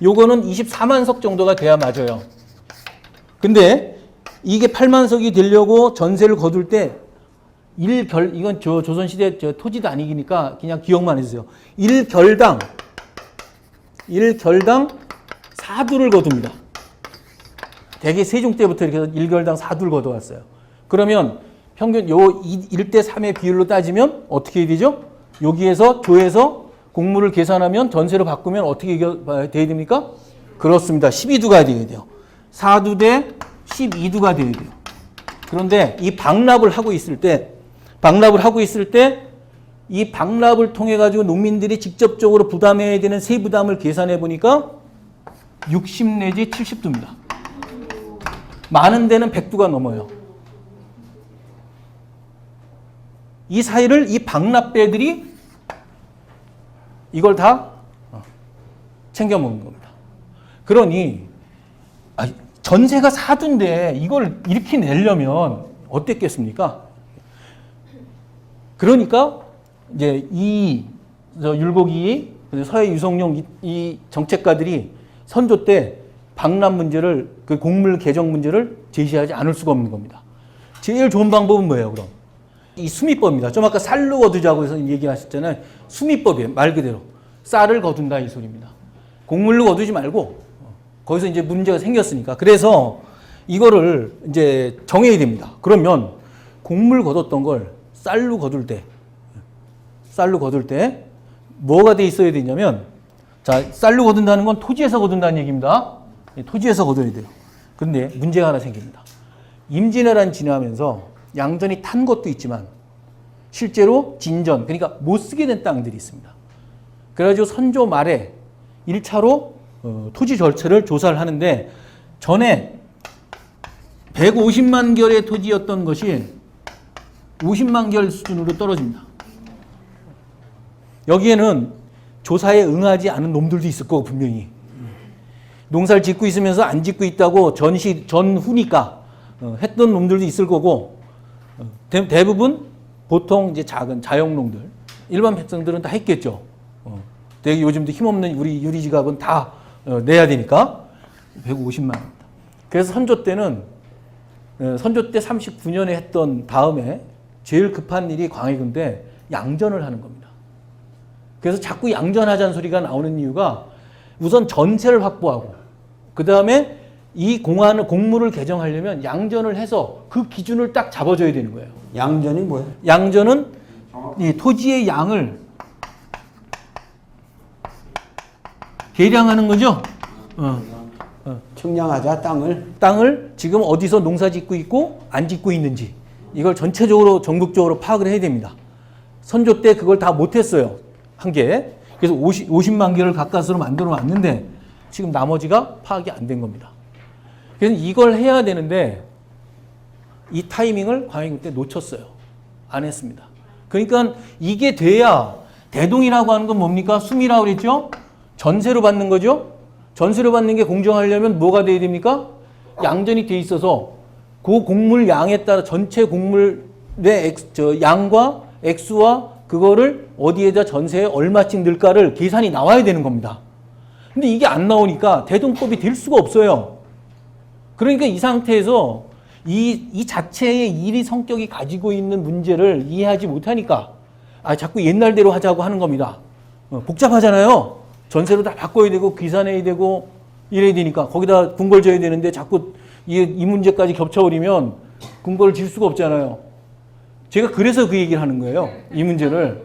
요거는 24만 석 정도가 돼야 맞아요. 근데 이게 8만 석이 되려고 전세를 거둘 때 이건 조선시대 토지도 아니니까 그냥 기억만 해주세요. 1결당 4두를 거둡니다. 대개 세종 때부터 이렇게 해서 1결당 4두를 거둬왔어요. 그러면 평균 요 1대 3의 비율로 따지면 어떻게 되죠? 여기에서 조에서 곡물을 계산하면 전세로 바꾸면 어떻게 돼야 됩니까? 그렇습니다. 12두가 되어야 돼요. 4두 대 12두가 되어야 돼요. 그런데 이 방납을 하고 있을 때 이 방납을 통해 가지고 농민들이 직접적으로 부담해야 되는 세부담을 계산해 보니까 60 내지 70두입니다. 많은 데는 100두가 넘어요. 이 사이를 이 방납배들이 이걸 다 챙겨 먹는 겁니다. 그러니 전세가 4두인데 이걸 이렇게 내려면 어땠겠습니까? 그러니까 이제 율곡이 서해 유성룡 이 정책가들이 선조 때 방납 문제를 그 곡물 개정 문제를 제시하지 않을 수가 없는 겁니다. 제일 좋은 방법은 뭐예요, 그럼? 이 수미법입니다. 좀 아까 쌀로 거두자고 해서 얘기하셨잖아요. 수미법이에요. 말 그대로. 쌀을 거둔다 이 소리입니다. 곡물로 거두지 말고 거기서 이제 문제가 생겼으니까. 그래서 이거를 이제 정해야 됩니다. 그러면 곡물 거뒀던 걸 쌀로 거둘 때 뭐가 돼 있어야 되냐면, 자, 쌀로 거둔다는 건 토지에서 거둔다는 얘기입니다. 토지에서 거둬야 돼요. 근데 문제가 하나 생깁니다. 임진왜란 지나면서 양전이 탄 것도 있지만 실제로 진전, 그러니까 못 쓰게 된 땅들이 있습니다. 그래가지고 선조 말에 1차로 토지 절차를 조사를 하는데, 전에 150만 결의 토지였던 것이 50만 결 수준으로 떨어집니다. 여기에는 조사에 응하지 않은 놈들도 있을 거고, 분명히. 농사를 짓고 있으면서 안 짓고 있다고 전후니까 했던 놈들도 있을 거고, 대부분 보통 이제 작은 자영농들, 일반 백성들은 다 했겠죠. 되게 요즘도 힘없는 우리 유리지갑은 다 내야 되니까 150만 원입니다. 그래서 선조 때 39년에 했던 다음에 제일 급한 일이 광해군데 양전을 하는 겁니다. 그래서 자꾸 양전하자는 소리가 나오는 이유가, 우선 전세를 확보하고 그 다음에 이 공물을 개정하려면 양전을 해서 그 기준을 딱 잡아줘야 되는 거예요. 양전이 뭐예요? 양전은 이 토지의 양을 계량하는 거죠. 측량하자, 땅을 지금 어디서 농사 짓고 있고 안 짓고 있는지 이걸 전체적으로 전국적으로 파악을 해야 됩니다. 선조 때 그걸 다 못했어요. 한 개. 그래서 50만 개를 가까스로 만들어 놨는데 지금 나머지가 파악이 안 된 겁니다. 그래서 이걸 해야 되는데 이 타이밍을 광해군 때 놓쳤어요. 안 했습니다. 그러니까 이게 돼야, 대동이라고 하는 건 뭡니까? 수미라고 그랬죠? 전세로 받는 거죠? 전세로 받는 게 공정하려면 뭐가 돼야 됩니까? 양전이 돼 있어서 그 곡물 양에 따라 전체 곡물의 양과 액수와 그거를 어디에다 전세에 얼마씩 넣을까를 계산이 나와야 되는 겁니다. 근데 이게 안 나오니까 대동법이 될 수가 없어요. 그러니까 이 상태에서 이 자체의 일이 성격이 가지고 있는 문제를 이해하지 못하니까 자꾸 옛날대로 하자고 하는 겁니다. 복잡하잖아요. 전세로 다 바꿔야 되고 계산해야 되고 이래야 되니까 거기다 궁궐 져야 되는데 자꾸 이 문제까지 겹쳐버리면 궁궐을 질 수가 없잖아요. 제가 그래서 그 얘기를 하는 거예요. 이 문제를.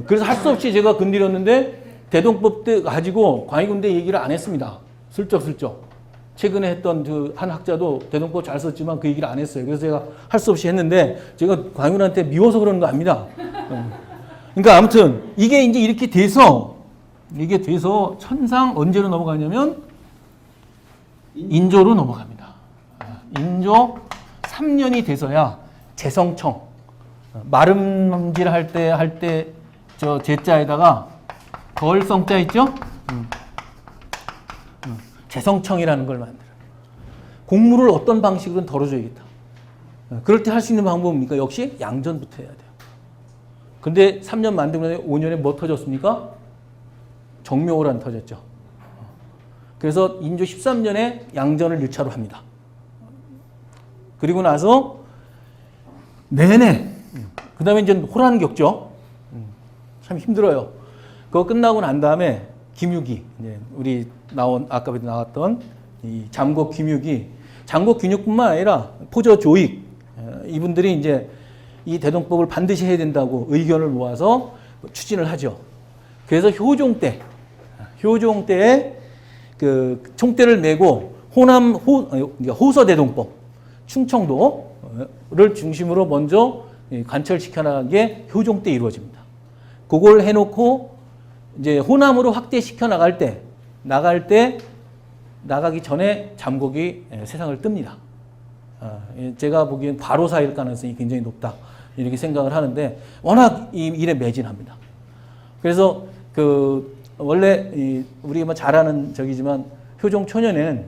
그래서 할 수 없이 제가 건드렸는데 대동법 때 가지고 광해군 때 얘기를 안 했습니다. 슬쩍슬쩍. 최근에 했던 그 한 학자도 대동법 잘 썼지만 그 얘기를 안 했어요. 그래서 제가 할 수 없이 했는데 제가 광해군한테 미워서 그러는 거 아닙니다. 그러니까 아무튼 이게 이제 이렇게 돼서 천상 언제로 넘어가냐면 인조로 넘어갑니다. 인조 3년이 돼서야 재성청, 마름질 할 때 저 제자에다가 걸성자 있죠? 재성청이라는 걸 만들어요. 곡물을 어떤 방식으로든 덜어줘야겠다. 그럴 때 할 수 있는 방법은 뭡니까? 역시 양전부터 해야 돼요. 근데 3년 만들고 나서 5년에 뭐 터졌습니까? 정묘호란 터졌죠. 그래서 인조 13년에 양전을 1차로 합니다. 그리고 나서 내내 그 다음에 이제 호란 겪죠. 참 힘들어요. 그거 끝나고 난 다음에 김유기, 우리 아까 나왔던 이 잠곡 김유기, 잠곡 김유뿐만 아니라 포저 조익, 이분들이 이제 이 대동법을 반드시 해야 된다고 의견을 모아서 추진을 하죠. 그래서 효종 때에 그 총대를 메고 호서 대동법, 충청도를 중심으로 먼저 관철시켜 나간 게 효종 때 이루어집니다. 그걸 해놓고 이제 호남으로 확대시켜 나가기 전에 잠곡이 세상을 뜹니다. 제가 보기엔 과로사일 가능성이 굉장히 높다 이렇게 생각을 하는데 워낙 이 일에 매진합니다. 그래서 원래 우리가 뭐 잘 아는 저기지만 효종 초년에는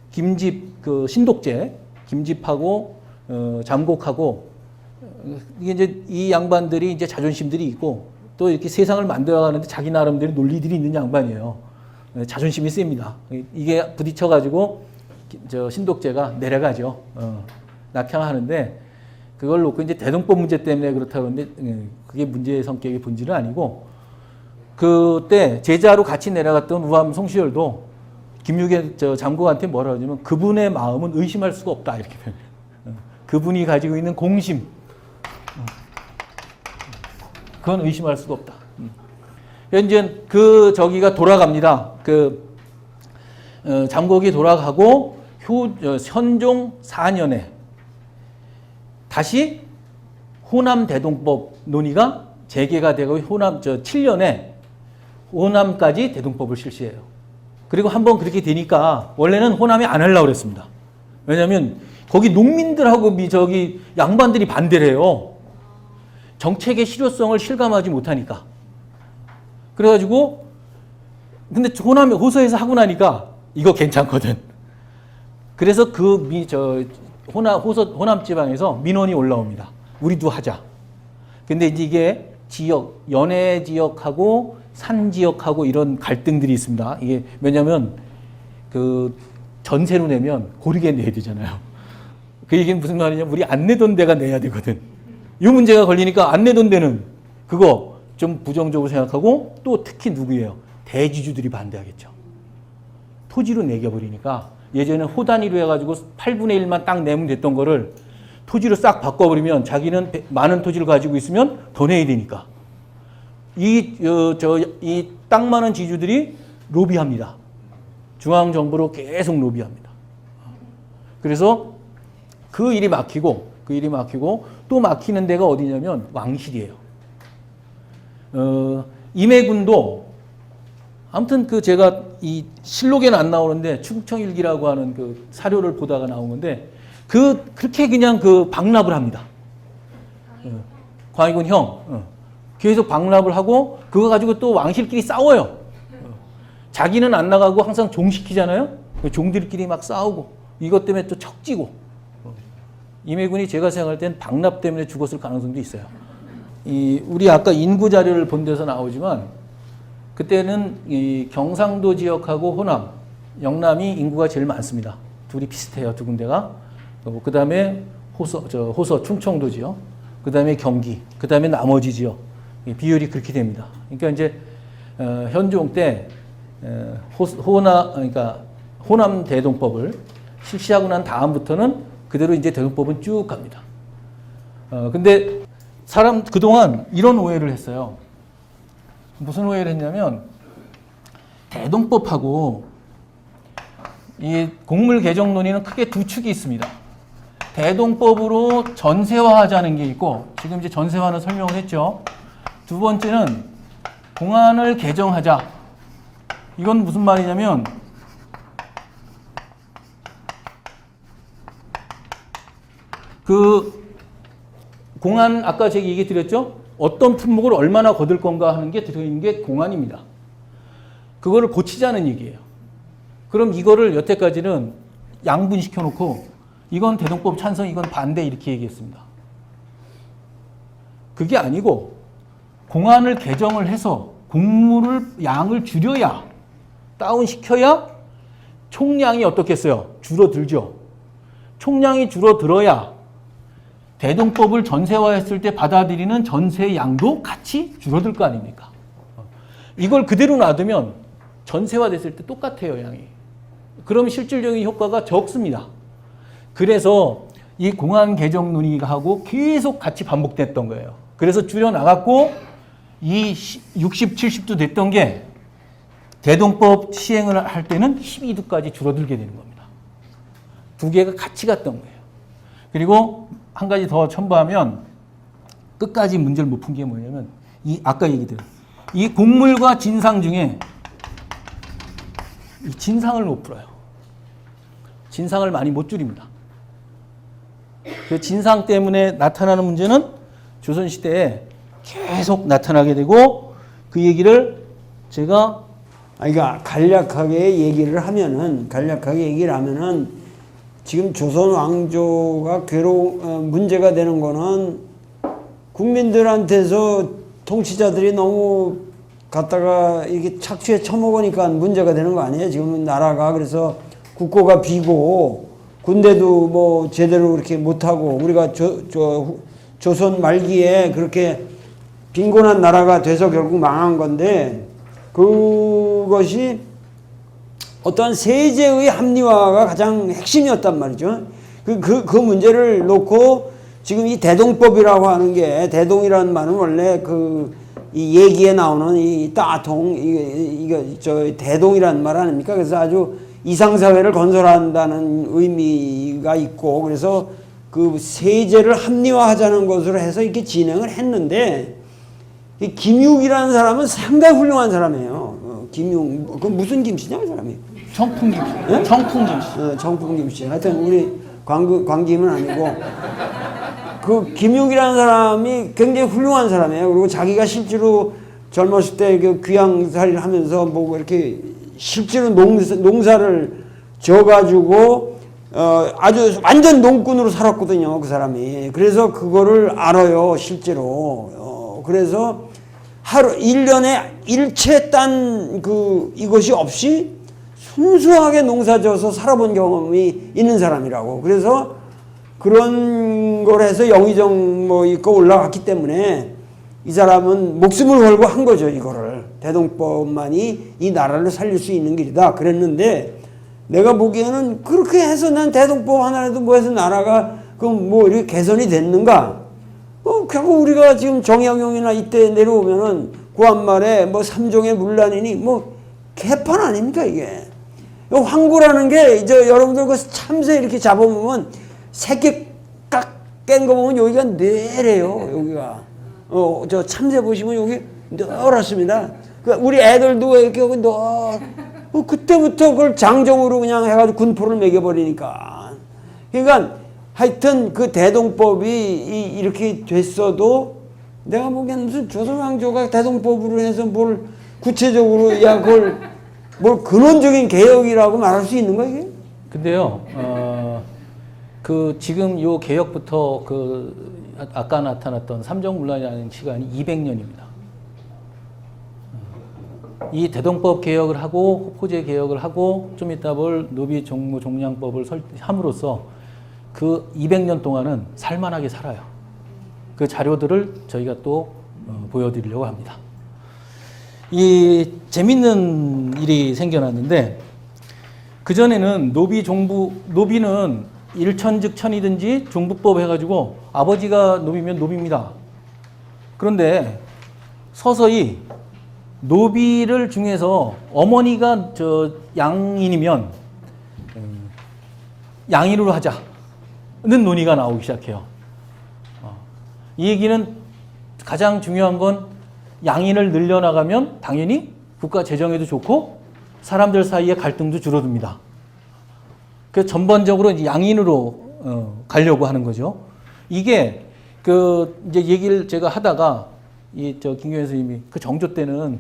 김집 김집하고 잠곡하고 이게 이제 이 양반들이 이제 자존심들이 있고 또 이렇게 세상을 만들어가는데 자기 나름대로 논리들이 있는 양반이에요. 자존심이 셉니다. 이게 부딪혀가지고 저 신독제가 내려가죠. 낙향하는데 그걸 놓고 이제 대동법 문제 때문에 그렇다고 하는데 그게 문제의 성격의 본질은 아니고 그때 제자로 같이 내려갔던 우암 송시열도 김유계 장군한테 뭐라 하냐면 그분의 마음은 의심할 수가 없다 이렇게 표현해요. 그분이 가지고 있는 공심, 그건 의심할 수가 없다. 이제 그 저기가 돌아갑니다. 장국이 돌아가고 현종 4년에 다시 호남 대동법 논의가 재개가 되고 호남 7년에 호남까지 대동법을 실시해요. 그리고 한번 그렇게 되니까 원래는 호남에 안 하려고 그랬습니다. 왜냐하면 거기 농민들하고 저기 양반들이 반대를 해요. 정책의 실효성을 실감하지 못하니까. 그래가지고 근데 호남 호서에서 하고 나니까 이거 괜찮거든. 그래서 호남 지방에서 민원이 올라옵니다. 우리도 하자. 근데 이제 이게 지역, 연해 지역하고 산 지역하고 이런 갈등들이 있습니다. 이게 왜냐면 전세로 내면 고르게 내야 되잖아요. 그 얘기는 무슨 말이냐면 우리 안 내던 데가 내야 되거든. 이 문제가 걸리니까 안 내던 데는 그거 좀 부정적으로 생각하고 또 특히 누구예요? 대지주들이 반대하겠죠. 토지로 매겨버리니까 예전에 호단위로 해가지고 8분의 1만 딱 내면 됐던 거를 토지로 싹 바꿔버리면 자기는 많은 토지를 가지고 있으면 더 내야 되니까. 이 땅 많은 지주들이 로비합니다. 중앙정부로 계속 로비합니다. 그래서 그 일이 막히고 또 막히는 데가 어디냐면 왕실이에요. 임해군도 아무튼 제가 이 실록에는 안 나오는데 충청일기라고 하는 그 사료를 보다가 나온 건데 그렇게 그냥 방랍을 합니다. 광해군 형 계속 방랍을 하고 그거 가지고 또 왕실끼리 싸워요. 자기는 안 나가고 항상 종시키잖아요. 종들끼리 막 싸우고 이것 때문에 또 척지고 임해군이 제가 생각할 땐 방랍 때문에 죽었을 가능성도 있어요. 우리 아까 인구 자료를 본 데서 나오지만 그때는 이 경상도 지역하고 호남, 영남이 인구가 제일 많습니다. 둘이 비슷해요, 두 군데가. 그 다음에 호서, 충청도 지역, 그 다음에 경기, 그 다음에 나머지 지역. 비율이 그렇게 됩니다. 그러니까 이제 현종 때 그러니까 호남 대동법을 실시하고 난 다음부터는 그대로 이제 대동법은 쭉 갑니다. 근데 그동안 이런 오해를 했어요. 무슨 오해를 했냐면 대동법하고 이 곡물 개정 논의는 크게 두 축이 있습니다. 대동법으로 전세화하자는 게 있고 지금 이제 전세화는 설명을 했죠. 두 번째는 공안을 개정하자. 이건 무슨 말이냐면 공안 아까 제가 얘기 드렸죠. 어떤 품목을 얼마나 거둘 건가 하는 게 들어있는 게 공안입니다. 그거를 고치자는 얘기예요. 그럼 이거를 여태까지는 양분시켜 놓고 이건 대동법 찬성, 이건 반대 이렇게 얘기했습니다. 그게 아니고 공안을 개정을 해서 곡물을 양을 줄여야 다운시켜야 총량이 어떻겠어요? 줄어들죠. 총량이 줄어들어야 대동법을 전세화했을 때 받아들이는 전세 양도 같이 줄어들 거 아닙니까? 이걸 그대로 놔두면 전세화됐을 때 똑같아요, 양이. 그럼 실질적인 효과가 적습니다. 그래서 이 공안 개정 논의하고 계속 같이 반복됐던 거예요. 그래서 줄여나갔고 이 60, 70도 됐던 게 대동법 시행을 할 때는 12도까지 줄어들게 되는 겁니다. 두 개가 같이 갔던 거예요. 그리고 한 가지 더 첨부하면 끝까지 문제를 못 푼 게 뭐냐면 아까 얘기드린 이 곡물과 진상 중에 이 진상을 못 풀어요. 진상을 많이 못 줄입니다. 그 진상 때문에 나타나는 문제는 조선시대에 계속 나타나게 되고 그 얘기를 제가 그러니까 간략하게 얘기를 하면은 지금 조선 왕조가 문제가 되는 거는 국민들한테서 통치자들이 너무 갖다가 이렇게 착취해 처먹으니까 문제가 되는 거 아니에요? 지금은 나라가 그래서 국고가 비고 군대도 뭐 제대로 그렇게 못하고 우리가 조선 말기에 그렇게 빈곤한 나라가 돼서 결국 망한 건데 그것이 어떠한 세제의 합리화가 가장 핵심이었단 말이죠. 그 문제를 놓고 지금 이 대동법이라고 하는 게, 대동이라는 말은 원래 이 얘기에 나오는 이 따통, 대동이라는 말 아닙니까? 그래서 아주 이상사회를 건설한다는 의미가 있고, 그래서 그 세제를 합리화하자는 것으로 해서 이렇게 진행을 했는데, 이 김육이라는 사람은 상당히 훌륭한 사람이에요. 김육, 그 무슨 김씨냐, 그 사람이? 청풍김 씨. 예? 청풍김 씨. 청풍김 씨. 하여튼 우리 광김은 아니고, 그 김육이라는 사람이 굉장히 훌륭한 사람이에요. 그리고 자기가 실제로 젊었을 때 그 귀양살이를 하면서 뭐 이렇게 실제로 농사를 져가지고 아주 완전 농꾼으로 살았거든요, 그 사람이. 그래서 그거를 알아요, 실제로. 그래서 하루 1년에 일체 딴 이것이 없이 순수하게 농사져서 살아본 경험이 있는 사람이라고. 그래서 그런 걸 해서 영의정 뭐 있고 올라갔기 때문에 이 사람은 목숨을 걸고 한 거죠, 이거를. 대동법만이 이 나라를 살릴 수 있는 길이다. 그랬는데 내가 보기에는 그렇게 해서 난 대동법 하나라도 뭐 해서 나라가 뭐 이렇게 개선이 됐는가? 결국 우리가 지금 정약용이나 이때 내려오면은 구한말에 뭐 삼종의 문란이니 뭐 개판 아닙니까, 이게? 황구라는 게 이제 여러분들 그 참새 이렇게 잡아보면 새끼 깬 거 보면 여기가 뇌래요, 여기가. 저 참새 보시면 여기 노랗습니다. 우리 애들도 이렇게 여기 그때부터 그걸 장정으로 그냥 해가지고 군포를 매겨버리니까. 그러니까 하여튼 그 대동법이 이렇게 됐어도 내가 보기에는 무슨 조선왕조가 대동법으로 해서 뭘 구체적으로 그걸 뭘 근원적인 개혁이라고 말할 수 있는 거야, 이게? 근데요, 지금 요 개혁부터 아까 나타났던 삼정문란이라는 시간이 200년입니다. 이 대동법 개혁을 하고 호포제 개혁을 하고 좀 이따 볼 노비 종무 종량법을 함으로써 그 200년 동안은 살만하게 살아요. 그 자료들을 저희가 또 보여드리려고 합니다. 이 재밌는 일이 생겨났는데, 그전에는 노비는 일천즉 천이든지 종부법 해가지고 아버지가 노비면 노비입니다. 그런데 서서히 노비를 중에서 어머니가 양인이면 양인으로 하자는 논의가 나오기 시작해요. 이 얘기는 가장 중요한 건 양인을 늘려나가면 당연히 국가 재정에도 좋고 사람들 사이의 갈등도 줄어듭니다. 그래서 전반적으로 이제 양인으로 가려고 하는 거죠. 이게 이제 얘기를 제가 하다가 김경현 선생님이 정조 때는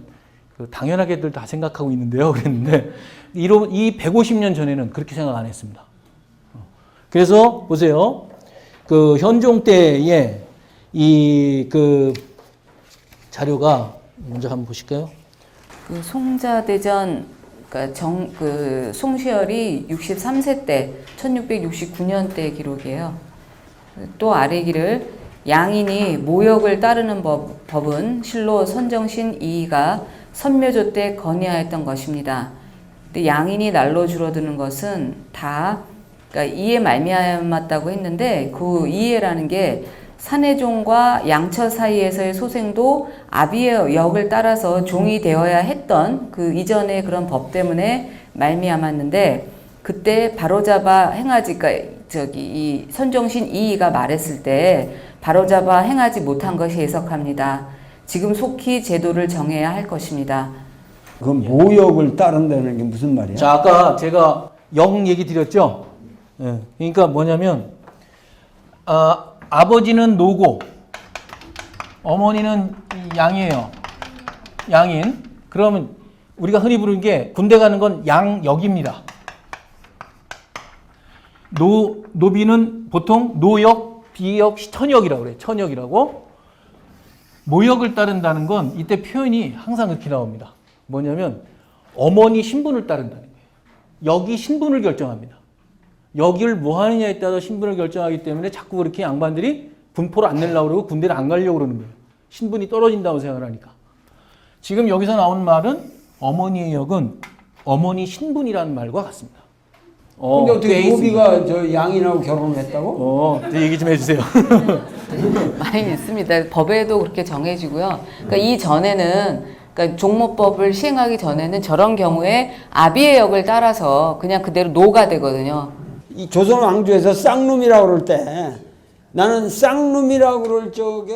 당연하게들 다 생각하고 있는데요, 그랬는데 이 150년 전에는 그렇게 생각 안 했습니다. 그래서 보세요, 현종 때에 자료가 먼저 한번 보실까요? 송자대전, 그러니까 송시열이 63세 때 1669년 때 기록이에요. 또 아래기를 양인이 모역을 따르는 법은 실로 선정신 이이가 선묘조 때 건의하였던 것입니다. 근데 양인이 날로 줄어드는 것은 다 그러니까 이에 말미암았다고 했는데, 그 이해라는 게 산해종과 양처 사이에서의 소생도 아비의 역을 따라서 종이 되어야 했던 그 이전의 그런 법 때문에 말미암았는데, 그때 바로잡아 행하지, 그러니까 이 선종신 이이가 말했을 때 바로잡아 행하지 못한 것이 해석합니다. 지금 속히 제도를 정해야 할 것입니다. 그 모역을 따른다는 게 무슨 말이야? 자, 아까 제가 영 얘기 드렸죠? 예, 그러니까 뭐냐면, 아버지는 노고, 어머니는 양이에요. 양인. 그러면 우리가 흔히 부르는 게 군대 가는 건 양역입니다. 노비는 보통 노역, 비역, 천역이라고 그래요. 천역이라고. 모역을 따른다는 건 이때 표현이 항상 그렇게 나옵니다. 뭐냐면 어머니 신분을 따른다는 거예요. 역이 신분을 결정합니다. 역을 뭐 하느냐에 따라 신분을 결정하기 때문에 자꾸 그렇게 양반들이 분포를 안 내려고 그러고 군대를 안 가려고 그러는 거예요. 신분이 떨어진다고 생각을 하니까. 지금 여기서 나온 말은 어머니의 역은 어머니 신분이라는 말과 같습니다. 근데 어떻게 꽤 있습니다. 노비가 저 양인하고 결혼했다고? 이제 얘기 좀 해주세요. 많이 있습니다. 법에도 그렇게 정해지고요. 그러니까 이 전에는 그러니까 종모법을 시행하기 전에는 저런 경우에 아비의 역을 따라서 그냥 그대로 노가 되거든요. 이 조선 왕조에서 쌍놈이라고 그럴 때 나는 쌍놈이라고 그럴 적에